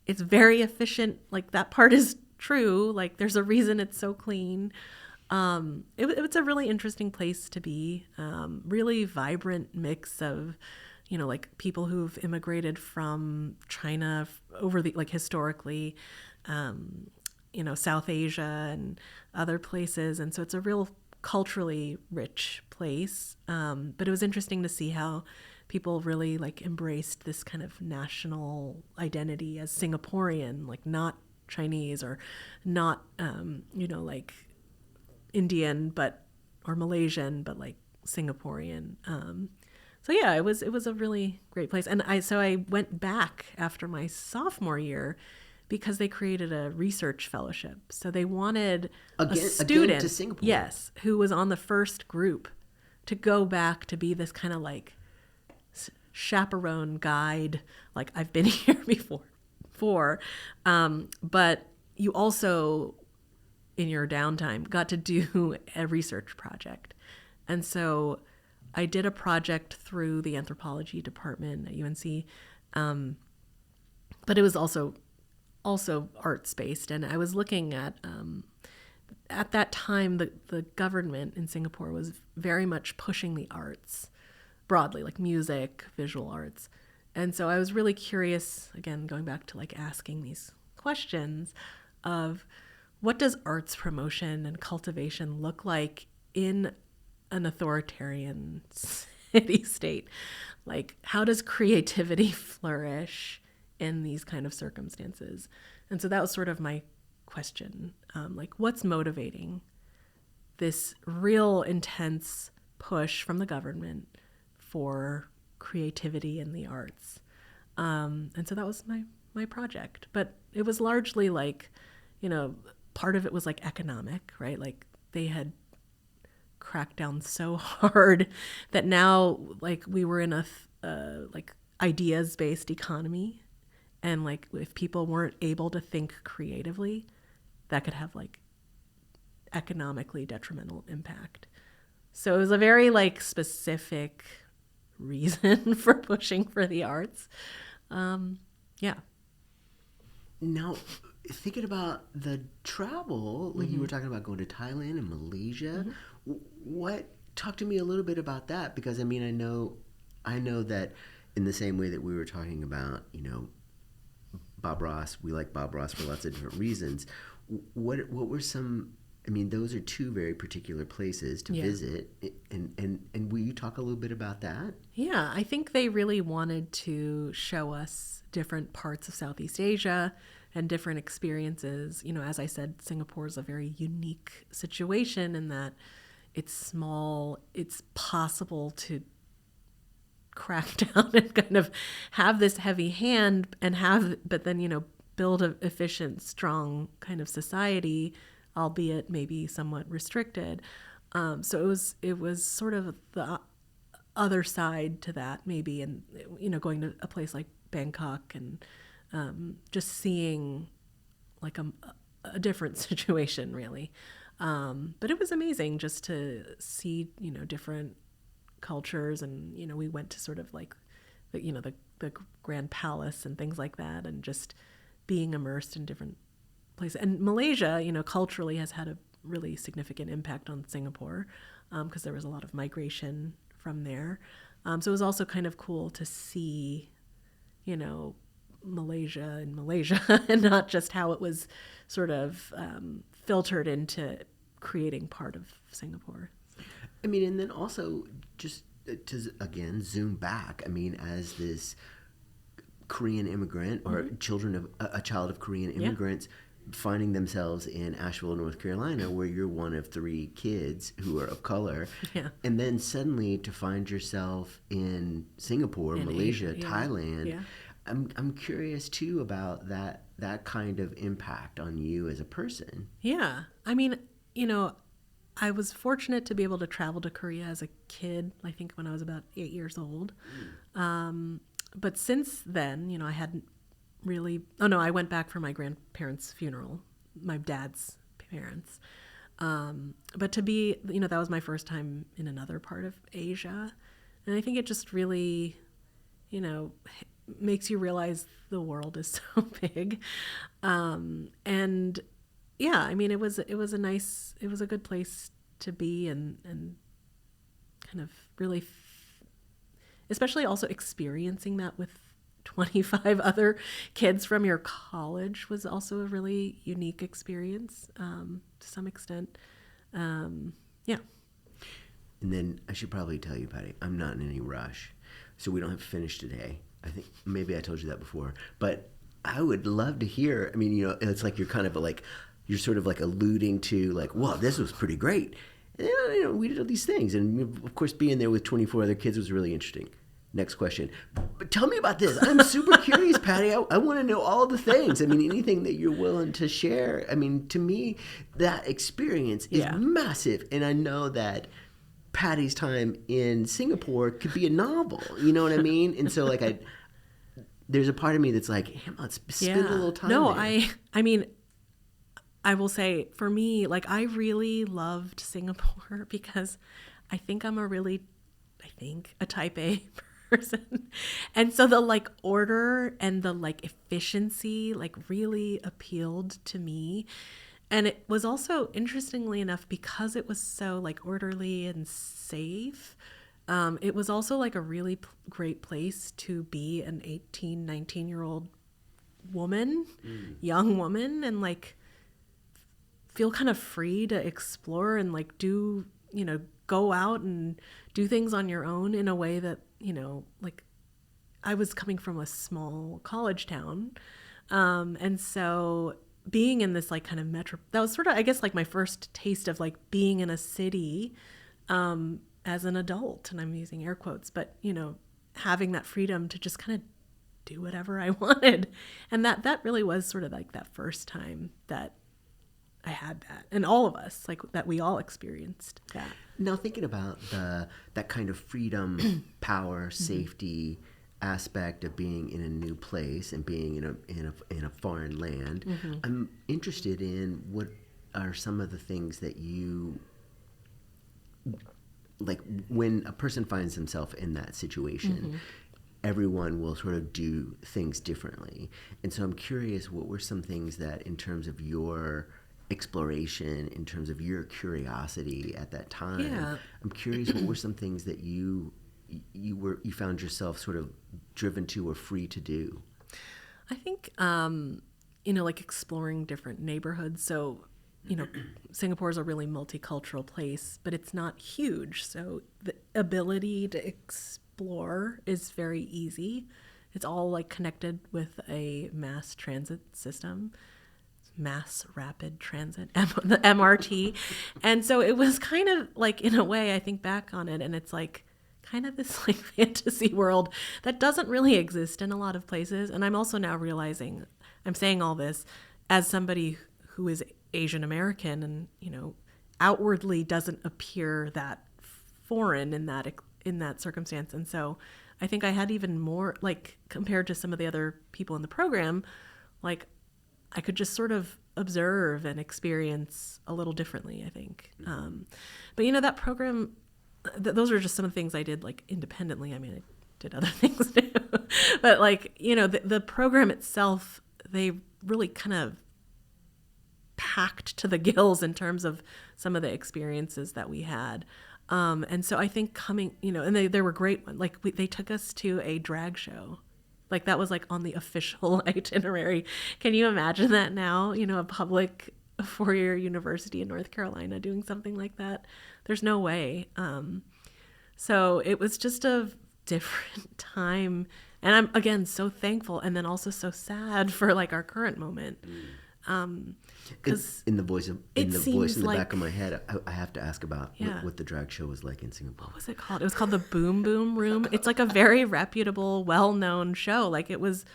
Speaker 2: it's very efficient. That part is true. There's a reason it's so clean. It's a really interesting place to be. Really vibrant mix of, people who've immigrated from China over the, historically, South Asia and other places. And so it's a real culturally rich place. But it was interesting to see how people really embraced this kind of national identity as Singaporean, not Chinese or not, Indian, or Malaysian, but Singaporean. So yeah, it was a really great place. And I went back after my sophomore year because they created a research fellowship. So they wanted a student,
Speaker 1: again to Singapore.
Speaker 2: Yes, who was on the first group to go back to be this kind of chaperone guide. I've been here before. But you also, in your downtime, got to do a research project. And so I did a project through the anthropology department at UNC. But it was also arts-based. And I was looking at that time, the government in Singapore was very much pushing the arts broadly, music, visual arts. And so I was really curious, again, going back to asking these questions of what does arts promotion and cultivation look like in an authoritarian city-state? like, how does creativity flourish in these kind of circumstances? And so that was sort of my question. Like, what's motivating this real intense push from the government for creativity in the arts? And so that was my project. But it was largely like, part of it was like economic, right? Like, they had cracked down so hard that now, like, we were in a like ideas-based economy, and like if people weren't able to think creatively, that could have like economically detrimental impact. So it was a very like specific reason for pushing for the arts. Yeah.
Speaker 1: Now, thinking about the travel, like you were talking about going to Thailand and Malaysia, talk to me a little bit about that, because I mean, I know that in the same way that we were talking about, Bob Ross, we like Bob Ross for lots of different reasons. What were some? I mean, those are two very particular places to visit, and will you talk a little bit about that?
Speaker 2: Yeah, I think they really wanted to show us different parts of Southeast Asia and different experiences. As I said, Singapore is a very unique situation in that it's small. It's possible to crack down and kind of have this heavy hand but then, build an efficient, strong kind of society, albeit maybe somewhat restricted. So it was sort of the other side to that, maybe, and going to a place like Bangkok and just seeing like a different situation, really. But it was amazing just to see different cultures, and we went to sort of like the Grand Palace and things like that, and just being immersed in different places. And Malaysia, culturally has had a really significant impact on Singapore, because there was a lot of migration from there. So it was also kind of cool to see, Malaysia in Malaysia and not just how it was sort of filtered into creating part of Singapore.
Speaker 1: I mean, and then also just to, again, zoom back, I mean, as this Korean immigrant or children of a child of Korean immigrants finding themselves in Asheville, North Carolina, where you're one of 3 kids who are of color, and then suddenly to find yourself in Singapore, Malaysia, Thailand. Yeah. I'm curious too about that kind of impact on you as a person.
Speaker 2: Yeah. I mean, I was fortunate to be able to travel to Korea as a kid, I think when I was about 8 years old. But since then, I hadn't really... Oh, no, I went back for my grandparents' funeral, my dad's parents. But to be, that was my first time in another part of Asia. And I think it just really, makes you realize the world is so big. And yeah, I mean, it was a good place to be, and kind of really, especially also experiencing that with 25 other kids from your college was also a really unique experience, to some extent. Yeah.
Speaker 1: And then I should probably tell you, Patty, I'm not in any rush, so we don't have to finish today. I think maybe I told you that before, but I would love to hear. I mean, it's like you're kind of like, you're sort of like alluding to like, well, this was pretty great. And, we did all these things. And of course, being there with 24 other kids was really interesting. Next question. But tell me about this. I'm super curious, Patty. I want to know all the things. I mean, anything that you're willing to share. I mean, to me, that experience is massive. And I know that Patty's time in Singapore could be a novel. You know what I mean? And so like there's a part of me that's like, hey, let's spend a little time there.
Speaker 2: I mean, I will say for me, like, I really loved Singapore because I think I'm a type A person. And so the like order and the like efficiency like really appealed to me. And it was also, interestingly enough, because it was so like orderly and safe, it was also like a really great place to be an 18, 19-year-old woman, young woman, and like feel kind of free to explore and like do, go out and do things on your own in a way that like I was coming from a small college town. And so being in this like kind of metro, that was sort of, I guess, like my first taste of like being in a city as an adult. And I'm using air quotes, but, having that freedom to just kind of do whatever I wanted. And that really was sort of like that first time that I had that, and all of us, like that we all experienced that.
Speaker 1: Now, thinking about that kind of freedom, power, safety aspect of being in a new place and being in a foreign land, I'm interested in what are some of the things that you like when a person finds himself in that situation. Everyone will sort of do things differently, and so I'm curious, what were some things that, in terms of your exploration, in terms of your curiosity at that time, I'm curious, what were some things that you found yourself sort of driven to or free to do?
Speaker 2: I think like exploring different neighborhoods. So Singapore is a really multicultural place, but it's not huge, so the ability to explore is very easy. It's all like connected with a mass transit system, mass rapid transit, the MRT. And so it was kind of like, in a way, I think back on it, and it's like kind of this like fantasy world that doesn't really exist in a lot of places. And I'm also now realizing, I'm saying all this as somebody who is Asian American and, outwardly doesn't appear that foreign in that circumstance. And so I think I had even more, like, compared to some of the other people in the program, like, I could just sort of observe and experience a little differently, I think. But, that program, those are just some of the things I did, like, independently. I mean, I did other things too. But, like, the program itself, they really kind of packed to the gills in terms of some of the experiences that we had. And so I think coming, and they were great. Like, they took us to a drag show. Like, that was like on the official itinerary. Can you imagine that now? A public 4-year university in North Carolina doing something like that? There's no way. So it was just a different time. And I'm, again, so thankful, and then also so sad for like our current moment.
Speaker 1: Because in the voice in the back of my head, I have to ask about what the drag show was like in Singapore.
Speaker 2: What was it called? It was called the Boom Boom Room. It's like a very reputable, well-known show. Like, it was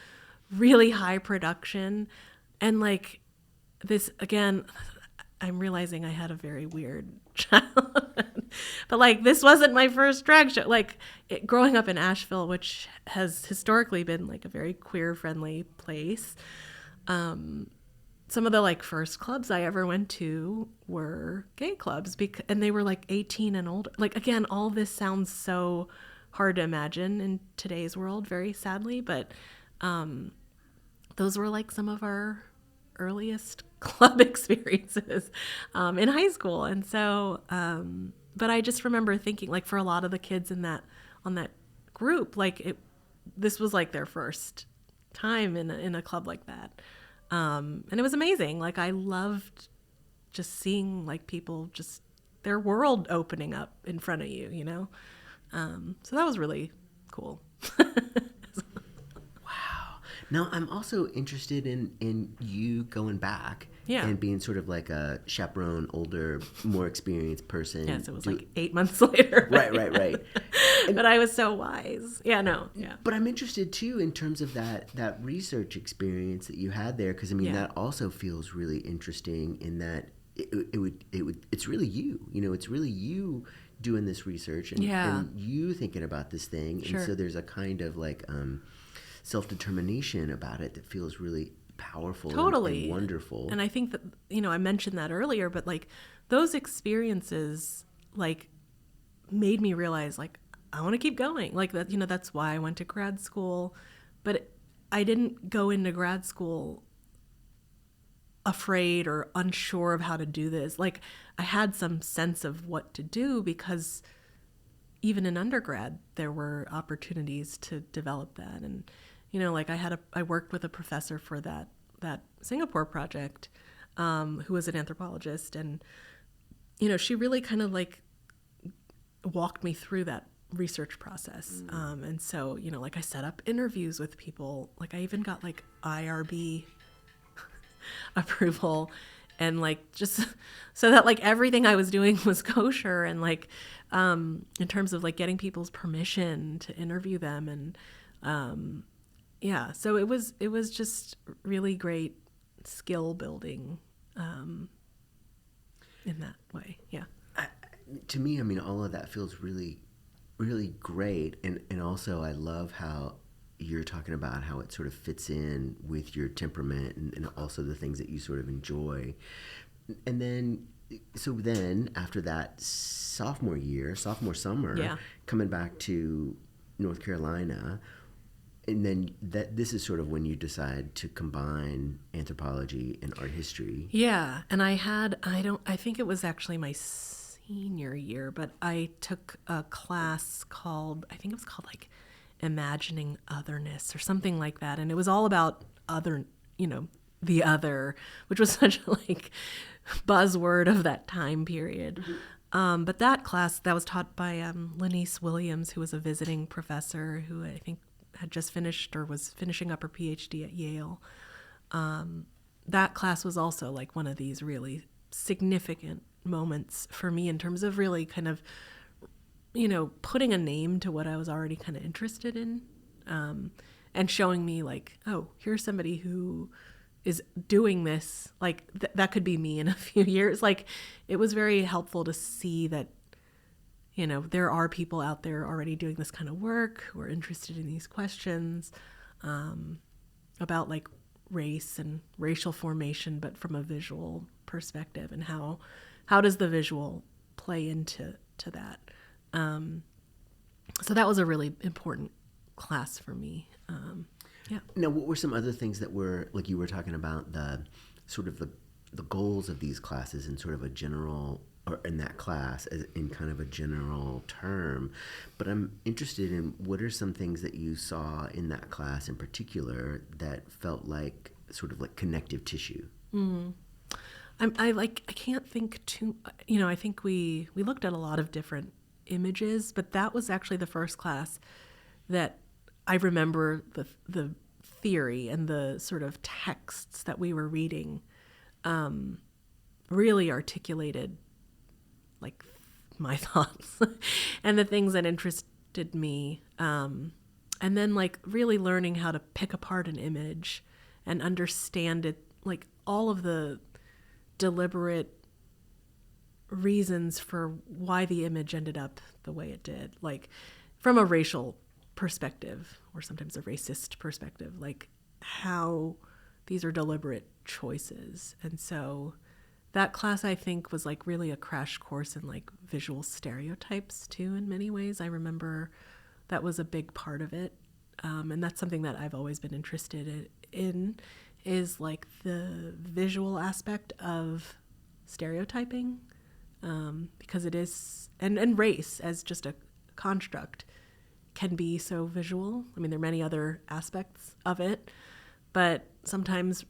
Speaker 2: really high production, and like this, again, I'm realizing I had a very weird childhood, but like, this wasn't my first drag show. Like, growing up in Asheville, which has historically been like a very queer-friendly place. Some of the like first clubs I ever went to were gay clubs, and they were like 18 and older. Like, again, all this sounds so hard to imagine in today's world, very sadly, but those were like some of our earliest club experiences in high school. And so, but I just remember thinking, like, for a lot of the kids on that group, like, this was like their first time in a club like that. And it was amazing. Like, I loved just seeing like people, just their world opening up in front of you, so that was really cool.
Speaker 1: Wow. Now, I'm also interested in you going back and being sort of like a chaperone, older, more experienced person.
Speaker 2: Yes, it was like 8 months later.
Speaker 1: Right.
Speaker 2: But I was so wise. Yeah.
Speaker 1: But I'm interested too in terms of that research experience that you had there, because I mean that also feels really interesting in that it's really you. It's really you doing this research and you thinking about this thing, and so there's a kind of like self-determination about it that feels really powerful,
Speaker 2: totally,
Speaker 1: and wonderful.
Speaker 2: And I think that I mentioned that earlier, but like those experiences like made me realize, like, I want to keep going. Like, that, that's why I went to grad school. But I didn't go into grad school afraid or unsure of how to do this. Like, I had some sense of what to do, because even in undergrad there were opportunities to develop that. And like, I worked with a professor for that Singapore project, who was an anthropologist, and she really kind of like walked me through that research process. And so, you know, like I set up interviews with people. Like I even got like IRB approval, and like just so that like everything I was doing was kosher, and like in terms of like getting people's permission to interview them. And yeah, so it was just really great skill building in that way. Yeah.
Speaker 1: To me, I mean, all of that feels really, really great. And also, I love how you're talking about how it sort of fits in with your temperament, and also the things that you sort of enjoy. And then, so then after that sophomore summer,
Speaker 2: Yeah.
Speaker 1: coming back to North Carolina, and then this is sort of when you decide to combine anthropology and art history.
Speaker 2: Yeah. And I think it was actually my senior year, but I took a class called, I think it was called like Imagining Otherness or something like that. And it was all about other, you know, the other, which was such a like buzzword of that time period. But that class, that was taught by Lenice Williams, who was a visiting professor who I think had just finished or was finishing up her Ph.D. at Yale. That class was also like one of these really significant moments for me in terms of really kind of, you know, putting a name to what I was already kind of interested in, and showing me like, oh, here's somebody who is doing this. Like that could be me in a few years. Like it was very helpful to see that, you know, there are people out there already doing this kind of work who are interested in these questions about like race and racial formation, but from a visual perspective, and how does the visual play into that. So that was a really important class for me. Yeah.
Speaker 1: Now, what were some other things that were, like you were talking about, the sort of the goals of these classes in sort of a general, or in that class as in kind of a general term, but I'm interested in what are some things that you saw in that class in particular that felt like sort of like connective tissue?
Speaker 2: I can't think too, you know, I think we looked at a lot of different images, but that was actually the first class that I remember the theory and the sort of texts that we were reading really articulated like my thoughts and the things that interested me. And then like really learning how to pick apart an image and understand it, like all of the deliberate reasons for why the image ended up the way it did, like from a racial perspective or sometimes a racist perspective, like how these are deliberate choices. And so that class, I think, was like really a crash course in like visual stereotypes too, in many ways. I remember that was a big part of it. And that's something that I've always been interested in, is like the visual aspect of stereotyping, because it is, and race as just a construct can be so visual. I mean, there are many other aspects of it, but sometimes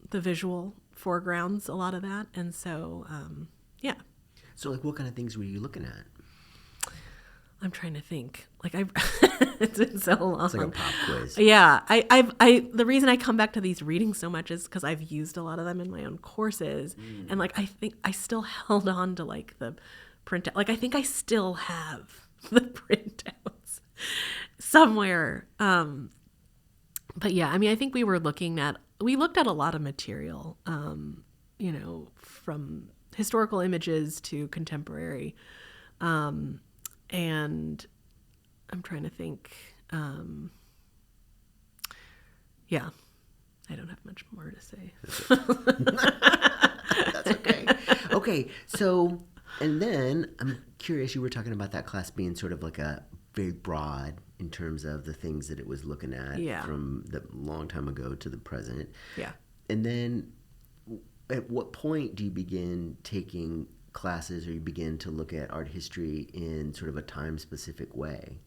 Speaker 2: the visual foregrounds a lot of that. And so, yeah.
Speaker 1: So like what kind of things were you looking at?
Speaker 2: I'm trying to think. Like it's been so long.
Speaker 1: It's like a pop quiz.
Speaker 2: Yeah, I the reason I come back to these readings so much is because I've used a lot of them in my own courses, and like I think I still held on to like the printout. Like I think I still have the printouts somewhere. But yeah, I mean, I think we looked at a lot of material, you know, from historical images to contemporary. And I'm trying to think, yeah, I don't have much more to say.
Speaker 1: That's okay. Okay, so, and then I'm curious, you were talking about that class being sort of like a very broad in terms of the things that it was looking at,
Speaker 2: Yeah.
Speaker 1: from the long time ago to the present.
Speaker 2: Yeah.
Speaker 1: And then at what point do you begin taking classes, or you begin to look at art history in sort of a time-specific way?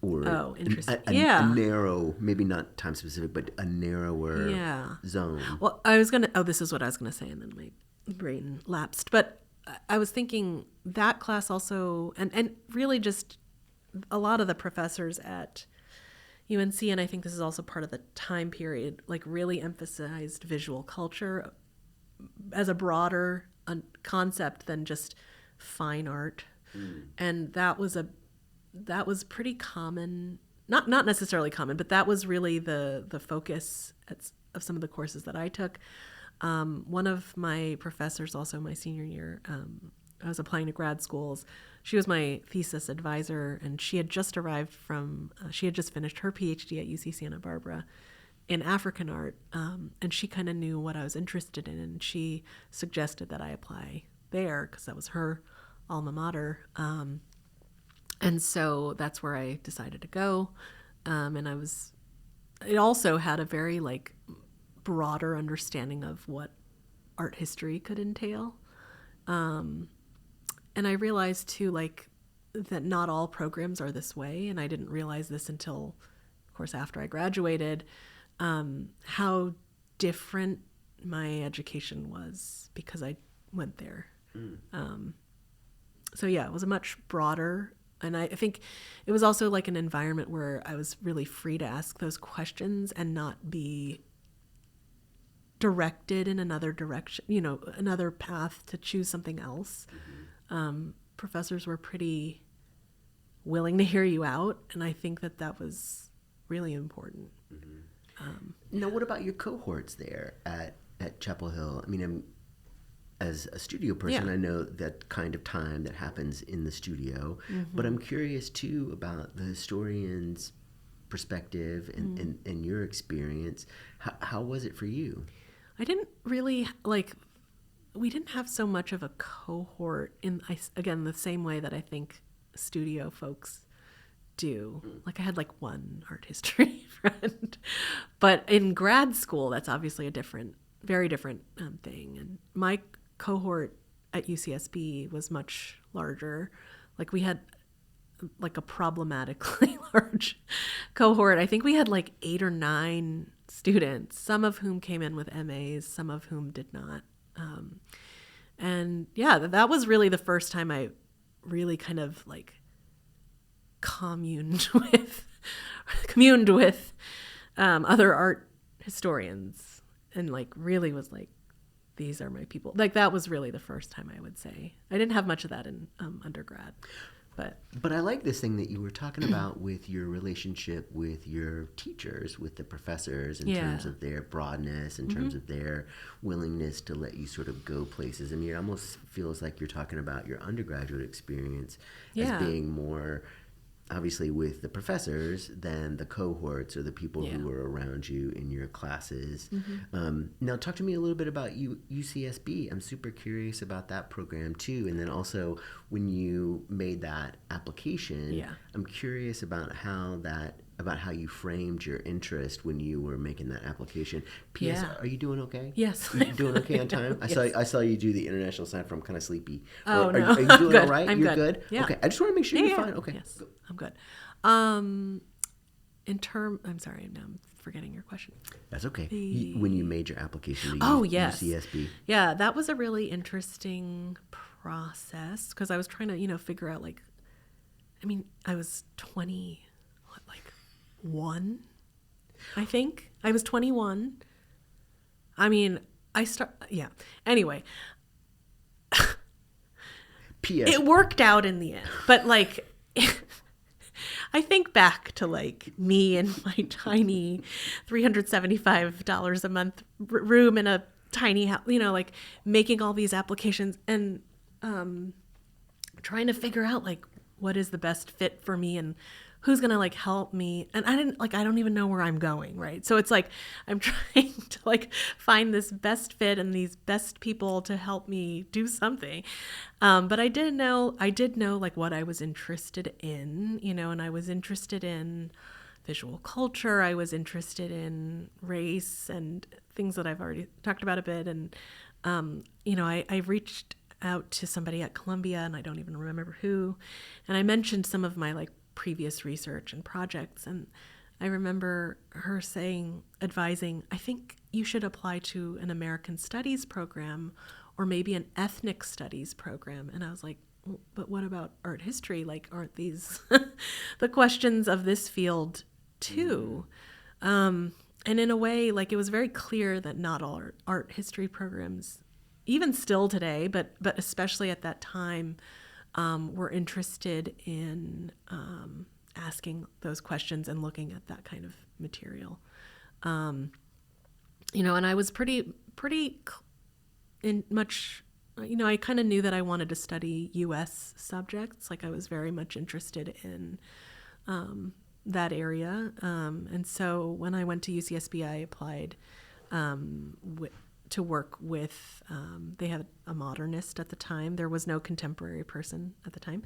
Speaker 1: Or
Speaker 2: interesting.
Speaker 1: a
Speaker 2: Yeah.
Speaker 1: narrow, maybe not time-specific, but a narrower zone.
Speaker 2: Well, this is what I was going to say, and then my brain lapsed. But I was thinking that class also, and really just a lot of the professors at UNC, and I think this is also part of the time period, like really emphasized visual culture as a broader concept than just fine art. And that was pretty common, not necessarily common, but that was really the focus of some of the courses that I took. One of my professors, also my senior year, I was applying to grad schools. She was my thesis advisor, and she had just arrived she had just finished her Ph.D. at UC Santa Barbara in African art, and she kind of knew what I was interested in, and she suggested that I apply there because that was her alma mater. And so that's where I decided to go. And it also had a very like broader understanding of what art history could entail. And I realized too, like, that not all programs are this way. And I didn't realize this until, of course, after I graduated, how different my education was because I went there. So yeah, it was a much broader, and I think it was also like an environment where I was really free to ask those questions and not be directed in another direction, another path to choose something else. Professors were pretty willing to hear you out, and I think that was really important.
Speaker 1: Now, what about your cohorts there at Chapel Hill? I mean, as a studio person, I know that kind of time that happens in the studio, but I'm curious too about the historian's perspective and your experience. How was it for you?
Speaker 2: I didn't really we didn't have so much of a cohort again, the same way that I think studio folks do. Like I had like one art history friend, but in grad school, that's obviously a very different thing. And my cohort at UCSB was much larger. Like we had like a problematically large cohort. I think we had like 8 or 9 students, some of whom came in with MAs, some of whom did not. And yeah, that was really the first time I really kind of like communed with other art historians, and like really was like, these are my people. Like that was really the first time, I would say. I didn't have much of that in undergrad. But
Speaker 1: I like this thing that you were talking about with your relationship with your teachers, with the professors, in terms of their broadness, in terms of their willingness to let you sort of go places. I mean, it almost feels like you're talking about your undergraduate experience as being more, obviously, with the professors than the cohorts or the people who were around you in your classes. Now, talk to me a little bit about UCSB. I'm super curious about that program too. And then also, when you made that application, I'm curious about how you framed your interest when you were making that application. P.S. Are you doing okay?
Speaker 2: Yes.
Speaker 1: You doing okay on time? I saw you do the international sign from kind of sleepy.
Speaker 2: Oh, no.
Speaker 1: Are you doing all right?
Speaker 2: I'm
Speaker 1: You're
Speaker 2: good.
Speaker 1: good? Okay. I just want to make sure you're fine. Okay.
Speaker 2: Yes, I'm good. I'm sorry, now I'm forgetting your question.
Speaker 1: That's okay. When you made your application to UCSB.
Speaker 2: Yeah, that was a really interesting process because I was trying to, figure out I was 21, I think. I was 21. I mean, Anyway.
Speaker 1: P.S.
Speaker 2: It worked out in the end, but I think back to me and my tiny $375 a month room in a tiny house, making all these applications and trying to figure out what is the best fit for me and who's going to help me. And I don't even know where I'm going. Right. So it's I'm trying to find this best fit and these best people to help me do something. But I did know what I was interested in, and I was interested in visual culture. I was interested in race and things that I've already talked about a bit. And, I reached out to somebody at Columbia, and I don't even remember who. And I mentioned some of my previous research and projects, and I remember her advising, I think you should apply to an American Studies program or maybe an ethnic studies program. And I was like, but what about art history? Like, aren't these the questions of this field too? And in a way, like, it was very clear that not all art history programs, even still today, but especially at that time, were interested in asking those questions and looking at that kind of material. And I was pretty in much, I kind of knew that I wanted to study U.S. subjects. Like, I was very much interested in that area. And so when I went to UCSB, I applied to work with, they had a modernist at the time. There was no contemporary person at the time.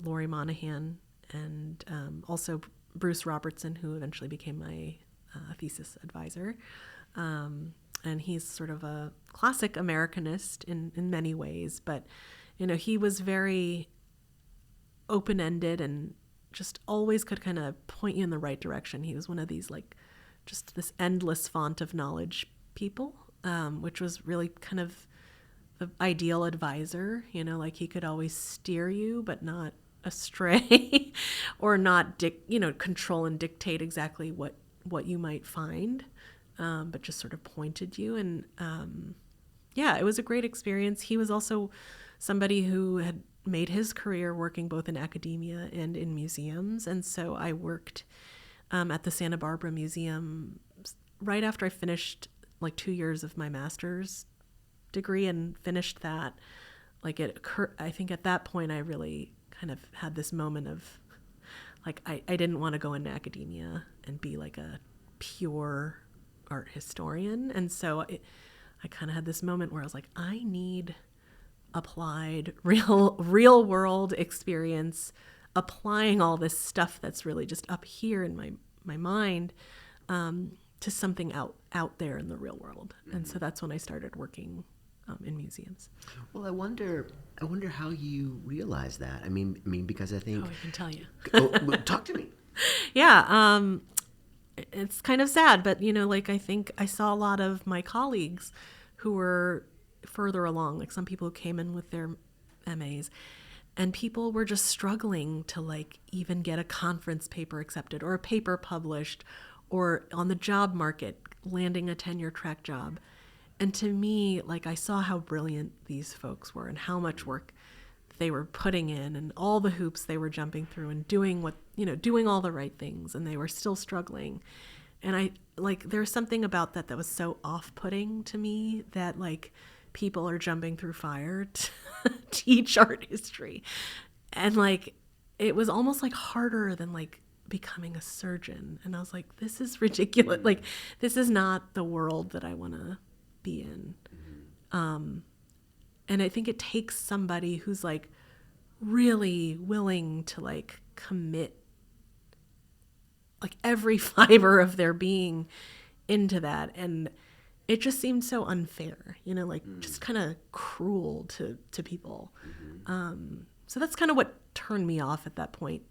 Speaker 2: Laurie Monahan and also Bruce Robertson, who eventually became my thesis advisor. And he's sort of a classic Americanist in many ways, but, he was very open-ended and just always could kind of point you in the right direction. He was one of these, like, just this endless font of knowledge people, which was really kind of the ideal advisor, like he could always steer you, but not astray or not, control and dictate exactly what you might find, but just sort of pointed you. And it was a great experience. He was also somebody who had made his career working both in academia and in museums. And so I worked at the Santa Barbara Museum right after I finished like 2 years of my master's degree and finished that. Like, it occurred, I think at that point I really kind of had this moment of like, I didn't want to go into academia and be like a pure art historian. And so I kind of had this moment where I was like, I need applied real world experience, applying all this stuff that's really just up here in my mind to something out there in the real world. Mm-hmm. And so that's when I started working in museums.
Speaker 1: Well, I wonder how you realize that. I mean, because I think.
Speaker 2: Oh, I can tell you.
Speaker 1: Well, talk to me.
Speaker 2: Yeah, it's kind of sad, but I think I saw a lot of my colleagues who were further along, like some people who came in with their MAs, and people were just struggling to like even get a conference paper accepted or a paper published, or on the job market landing a tenure track job. And to me, like, I saw how brilliant these folks were and how much work they were putting in and all the hoops they were jumping through and doing all the right things, and they were still struggling. And I, like, there's something about that was so off-putting to me, that like people are jumping through fire to teach art history. And like, it was almost like harder than like becoming a surgeon. And I was like, this is ridiculous. Like, this is not the world that I want to be in. And I think it takes somebody who's like really willing to like commit like every fiber of their being into that. And it just seemed so unfair, like just kind of cruel to people. So that's kind of what turned me off at that point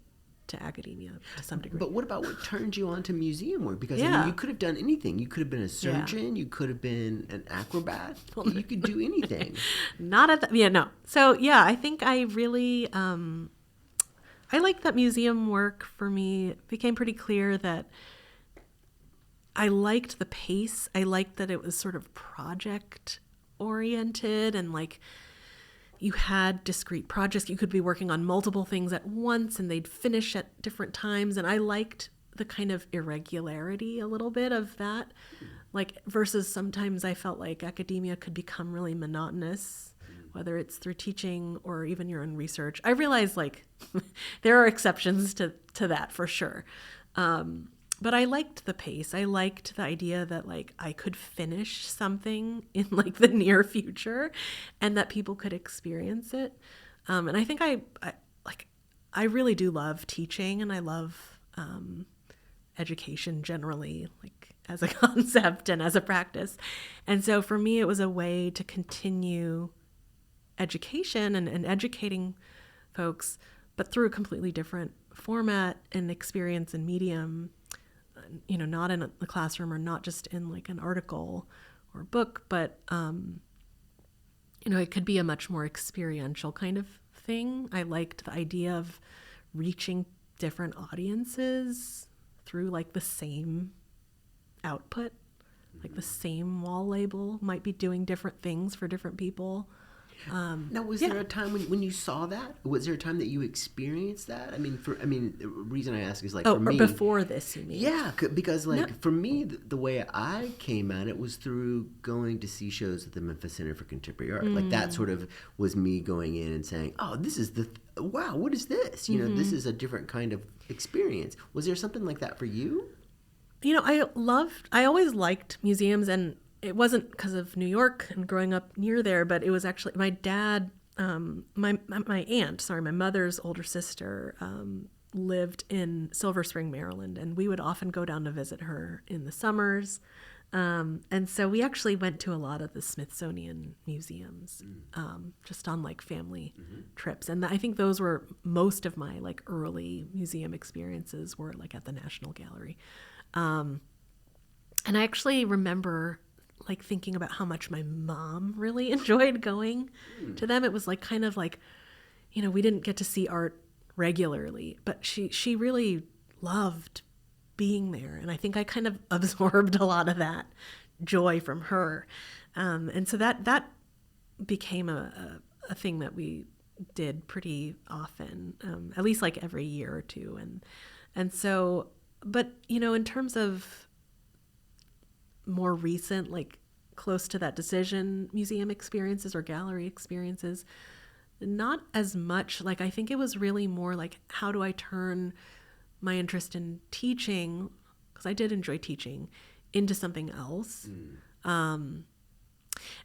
Speaker 2: to academia to some degree.
Speaker 1: But what about what turned you on to museum work? Because I mean, you could have done anything. You could have been a surgeon. You could have been an acrobat. You could do anything.
Speaker 2: Not at that. Yeah, no. So yeah, I think I really, I like that museum work. For me, it became pretty clear that I liked the pace. I liked that it was sort of project oriented, and like you had discrete projects. You could be working on multiple things at once and they'd finish at different times. And I liked the kind of irregularity a little bit of that, like, versus sometimes I felt like academia could become really monotonous, whether it's through teaching or even your own research. I realize like there are exceptions to that for sure. But I liked the pace. I liked the idea that like I could finish something in like the near future and that people could experience it. And I think I really do love teaching, and I love education generally, like as a concept and as a practice. And so for me, it was a way to continue education and educating folks, but through a completely different format and experience and medium. Not in the classroom or not just in like an article or book, but it could be a much more experiential kind of thing. I liked the idea of reaching different audiences through like the same output, like the same wall label might be doing different things for different people.
Speaker 3: Now, was there a time when you saw that? Was there a time that you experienced that? The reason I ask is like, for me,
Speaker 2: before this, you mean?
Speaker 3: Yeah, because for me, the way I came at it was through going to see shows at the Memphis Center for Contemporary Art. Like that sort of was me going in and saying, "Oh, this is wow, what is this? This is a different kind of experience." Was there something like that for you?
Speaker 2: I always liked museums, and it wasn't because of New York and growing up near there, but it was actually my dad, my aunt, my mother's older sister, lived in Silver Spring, Maryland, and we would often go down to visit her in the summers. And so we actually went to a lot of the Smithsonian museums, just on like family trips. And I think those were most of my like early museum experiences were like at the National Gallery. And I actually remember like thinking about how much my mom really enjoyed going to them. It was like kind of like, we didn't get to see art regularly, but she really loved being there. And I think I kind of absorbed a lot of that joy from her. And so that became a thing that we did pretty often, at least like every year or two. And so, but, in terms of more recent, like close to that decision museum experiences or gallery experiences, not as much. Like, I think it was really more like, how do I turn my interest in teaching, because I did enjoy teaching, into something else? And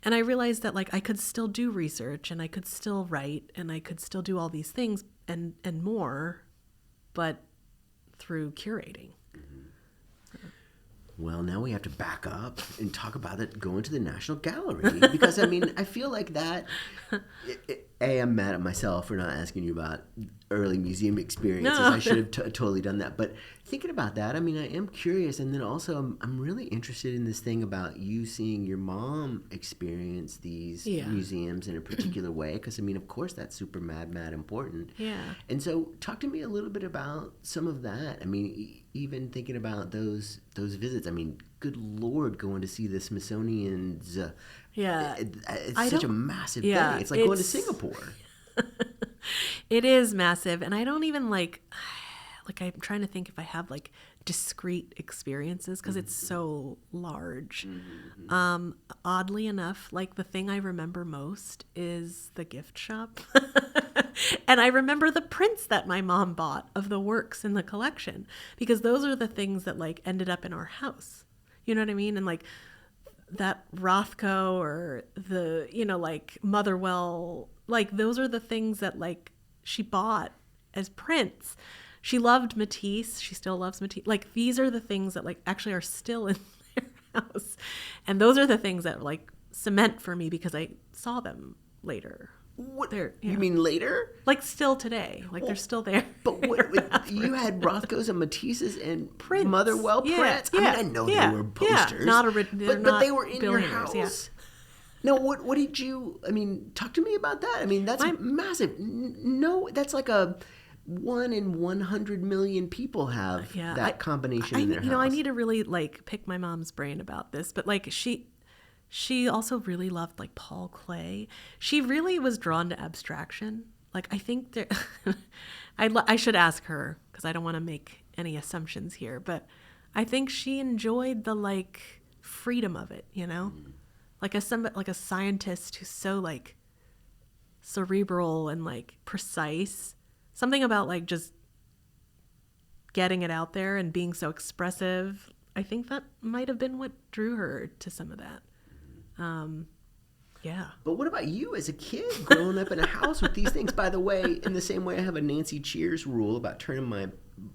Speaker 2: I realized that like I could still do research and I could still write and I could still do all these things and more, but through curating.
Speaker 3: Well, now we have to back up and talk about it going to the National Gallery, because I feel like that. I'm mad at myself for not asking you about early museum experiences. No. I should have totally done that. But thinking about that, I am curious, and then also I'm really interested in this thing about you seeing your mom experience these museums in a particular way, because of course that's super mad important.
Speaker 2: Yeah.
Speaker 3: And so talk to me a little bit about some of that. Even thinking about those visits. Good Lord, going to see the Smithsonian's. It's such a massive thing. It's like going to Singapore.
Speaker 2: It is massive, and I don't even like I'm trying to think if I have like discrete experiences, because it's so large. Oddly enough, like the thing I remember most is the gift shop. And I remember the prints that my mom bought of the works in the collection, because those are the things that like ended up in our house. You know what I mean? And like that Rothko or the, like Motherwell, like those are the things that like she bought as prints. She loved Matisse. She still loves Matisse. Like these are the things that like actually are still in their house. And those are the things that like cement for me, because I saw them later.
Speaker 3: What? You mean later?
Speaker 2: Like still today. Like they're still there.
Speaker 3: But you had Rothko's and Matisse's and
Speaker 2: prints.
Speaker 3: Motherwell prints?
Speaker 2: Yeah.
Speaker 3: I know they were posters. But they were in your house?
Speaker 2: Yeah.
Speaker 3: No, what did you, talk to me about that. That's massive. No, that's like a 1 in 100 million people have that combination in their house.
Speaker 2: I need to really like pick my mom's brain about this, but like she also really loved like Paul Klee. She really was drawn to abstraction. Like I think I should ask her, because I don't want to make any assumptions here, but I think she enjoyed the like freedom of it, like a scientist who's so like cerebral and like precise. Something about like just getting it out there and being so expressive. I think that might have been what drew her to some of that. Yeah.
Speaker 3: But what about you as a kid growing up in a house with these things? By the way, in the same way I have a Nancy Cheers rule about turning my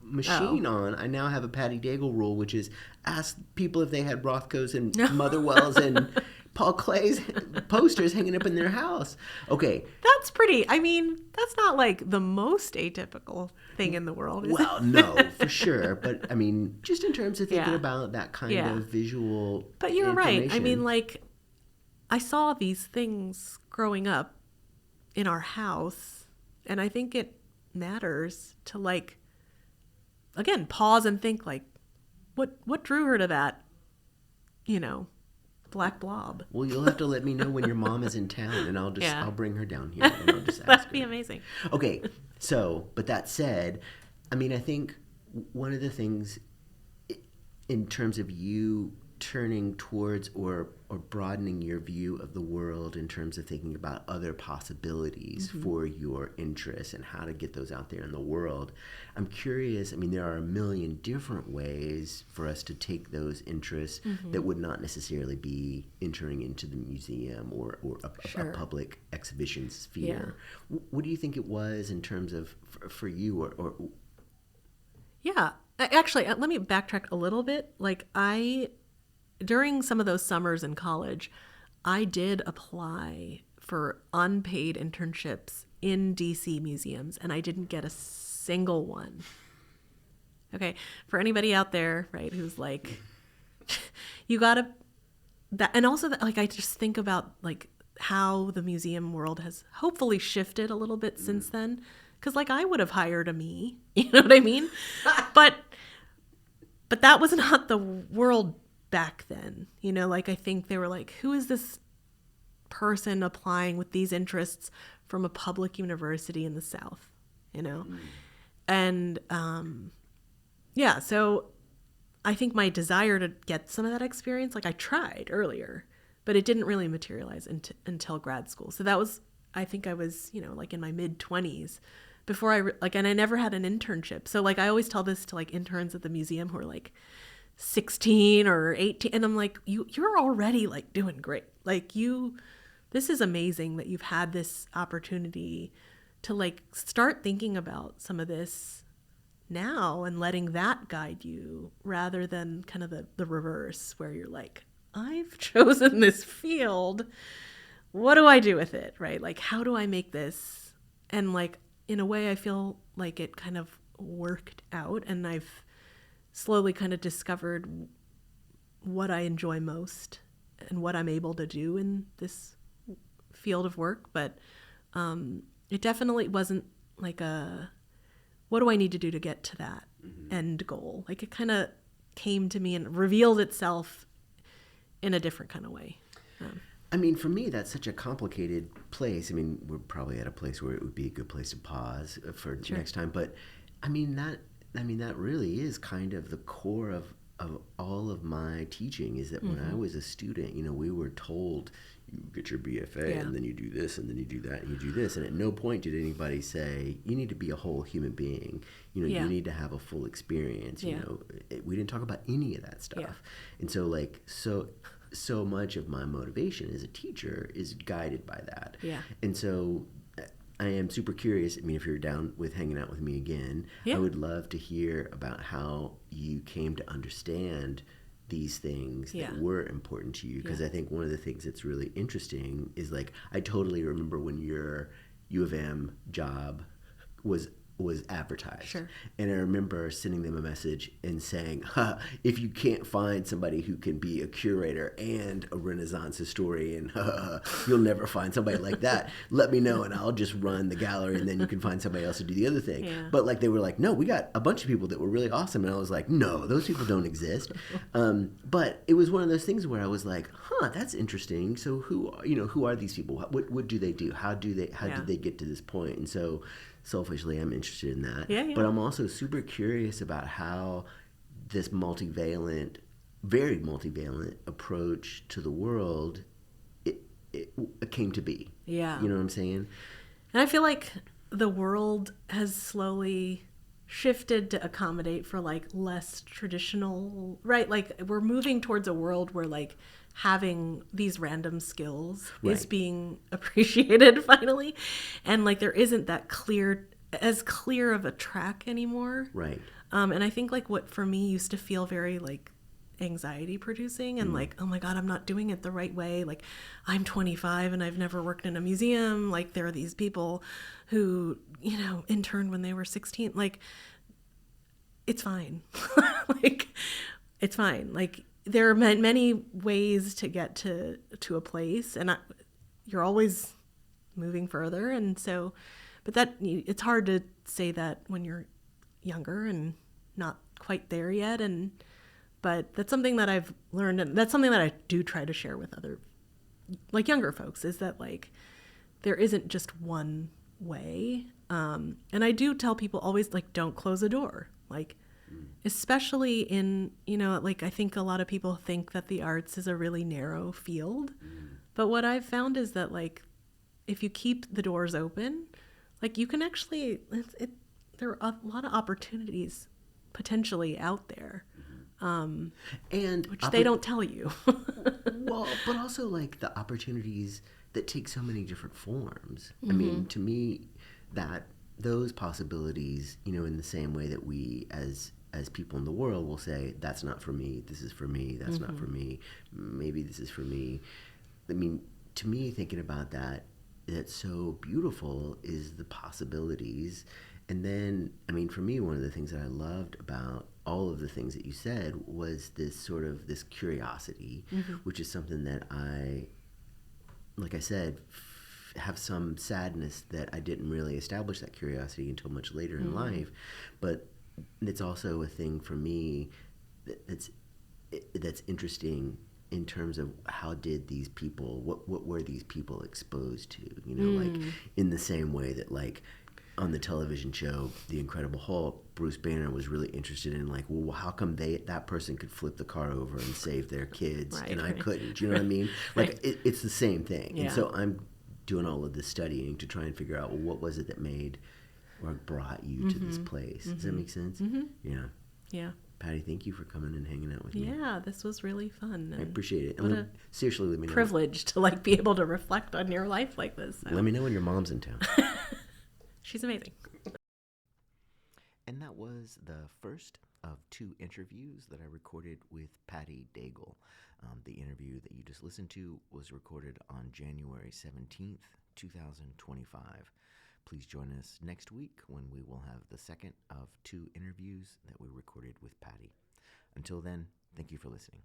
Speaker 3: machine on, I now have a Patty Daigle rule, which is ask people if they had Rothko's and Motherwell's and Paul Klee's posters hanging up in their house. Okay.
Speaker 2: That's pretty. That's not like the most atypical thing in the world, is
Speaker 3: it? No, for sure. But just in terms of thinking about that kind of visual.
Speaker 2: But you're right. Like I saw these things growing up in our house, and I think it matters to like, again, pause and think like, what drew her to that, black blob?
Speaker 3: Well, you'll have to let me know when your mom is in town, and I'll bring her down here, and I'll just ask
Speaker 2: That'd be
Speaker 3: her.
Speaker 2: amazing.
Speaker 3: Okay, so, but that said, I mean, I think one of the things in terms of you turning towards or broadening your view of the world in terms of thinking about other possibilities for your interests and how to get those out there in the world, I'm curious. I mean, there are a million different ways for us to take those interests that would not necessarily be entering into the museum or a public exhibition sphere. Yeah. What do you think it was in terms of for you or
Speaker 2: Yeah, actually, let me backtrack a little bit. Like during some of those summers in college, I did apply for unpaid internships in DC museums, and I didn't get a single one. Okay, for anybody out there, right, who's like, you gotta, that, and also that, like, I just think about like how the museum world has hopefully shifted a little bit since then. Because, like, I would have hired a me, you know what I mean? But that was not the world back then. Like, I think they were like, who is this person applying with these interests from a public university in the South, And, yeah, so I think my desire to get some of that experience, like, I tried earlier, but it didn't really materialize until grad school. So that was, I think I was, like, in my mid-20s. Before and I never had an internship. So like, I always tell this to like interns at the museum who are like 16 or 18. And I'm like, you're already like doing great. Like this is amazing that you've had this opportunity to like start thinking about some of this now and letting that guide you rather than kind of the reverse where you're like, I've chosen this field. What do I do with it? Right? Like, how do I make this? And like, in a way, I feel like it kind of worked out, and I've slowly kind of discovered what I enjoy most and what I'm able to do in this field of work. But it definitely wasn't like what do I need to do to get to that end goal? Like, it kind of came to me and revealed itself in a different kind of way.
Speaker 3: I mean, for me, that's such a complicated place. I mean, we're probably at a place where it would be a good place to pause for next time. But I mean, that really is kind of the core of all of my teaching. Is that when I was a student, we were told you get your BFA and then you do this and then you do that and you do this, and at no point did anybody say you need to be a whole human being. You need to have a full experience. We didn't talk about any of that stuff, and so much of my motivation as a teacher is guided by that. Yeah. And so I am super curious. I mean, if you're down with hanging out with me again, I would love to hear about how you came to understand these things that were important to you. Because I think one of the things that's really interesting is like, I totally remember when your U of M job was advertised. Sure. And I remember sending them a message and saying, if you can't find somebody who can be a curator and a Renaissance historian, you'll never find somebody like that. Let me know and I'll just run the gallery and then you can find somebody else to do the other thing. Yeah. But like, they were like, no, we got a bunch of people that were really awesome. And I was like, no, those people don't exist. But it was one of those things where I was like, that's interesting. So who are these people? What do they do? How did they get to this point? And so selfishly, I'm interested in that. Yeah. But I'm also super curious about how this very multivalent approach to the world it came to be. Yeah. You know what I'm saying?
Speaker 2: And I feel like the world has slowly shifted to accommodate for like less traditional, right? Like, we're moving towards a world where like having these random skills is being appreciated finally, and like there isn't that clear of a track anymore. Right. And I think like what for me used to feel very like anxiety producing and like, oh my God, I'm not doing it the right way. Like, I'm 25 and I've never worked in a museum. Like, there are these people who, interned when they were 16. Like, it's fine. Like, it's fine. Like, there are many ways to get to a place, and you're always moving further. And so, but it's hard to say that when you're younger and not quite there yet. But that's something that I've learned, and that's something that I do try to share with other, like, younger folks, is that, like, there isn't just one way. And I do tell people always, like, don't close a door. Like, especially in, like, I think a lot of people think that the arts is a really narrow field. But what I've found is that, like, if you keep the doors open, like, you can actually, there are a lot of opportunities potentially out there.
Speaker 3: And
Speaker 2: which they don't tell you.
Speaker 3: Well, but also, like, the opportunities that take so many different forms. I mean, to me, that those possibilities, in the same way that we as people in the world will say, that's not for me, this is for me, that's not for me, maybe this is for me. I mean, to me, thinking about that's so beautiful is the possibilities. And then, I mean, for me, one of the things that I loved about all of the things that you said was this curiosity, which is something that I, like I said, have some sadness that I didn't really establish that curiosity until much later in life. But it's also a thing for me that's interesting in terms of how did these people, what were these people exposed to, like, in the same way that, like, on the television show The Incredible Hulk, Bruce Banner was really interested in, like, well, how come that person could flip the car over and save their kids and I couldn't? You know what I mean? Like, it's the same thing.
Speaker 2: Yeah.
Speaker 3: And so I'm doing all of this studying to try and figure out, well, what was it that made or brought you to this place? Does that make sense? Yeah. Patty, thank you for coming and hanging out with me.
Speaker 2: Yeah, this was really fun.
Speaker 3: I appreciate it.
Speaker 2: What a
Speaker 3: seriously, let me know.
Speaker 2: Privilege to, like, be able to reflect on your life like this. So.
Speaker 3: Let me know when your mom's in town.
Speaker 2: She's amazing.
Speaker 1: And that was the first of 2 interviews that I recorded with Patty Daigle. The interview that you just listened to was recorded on January 17th, 2025. Please join us next week when we will have the second of 2 interviews that we recorded with Patty. Until then, thank you for listening.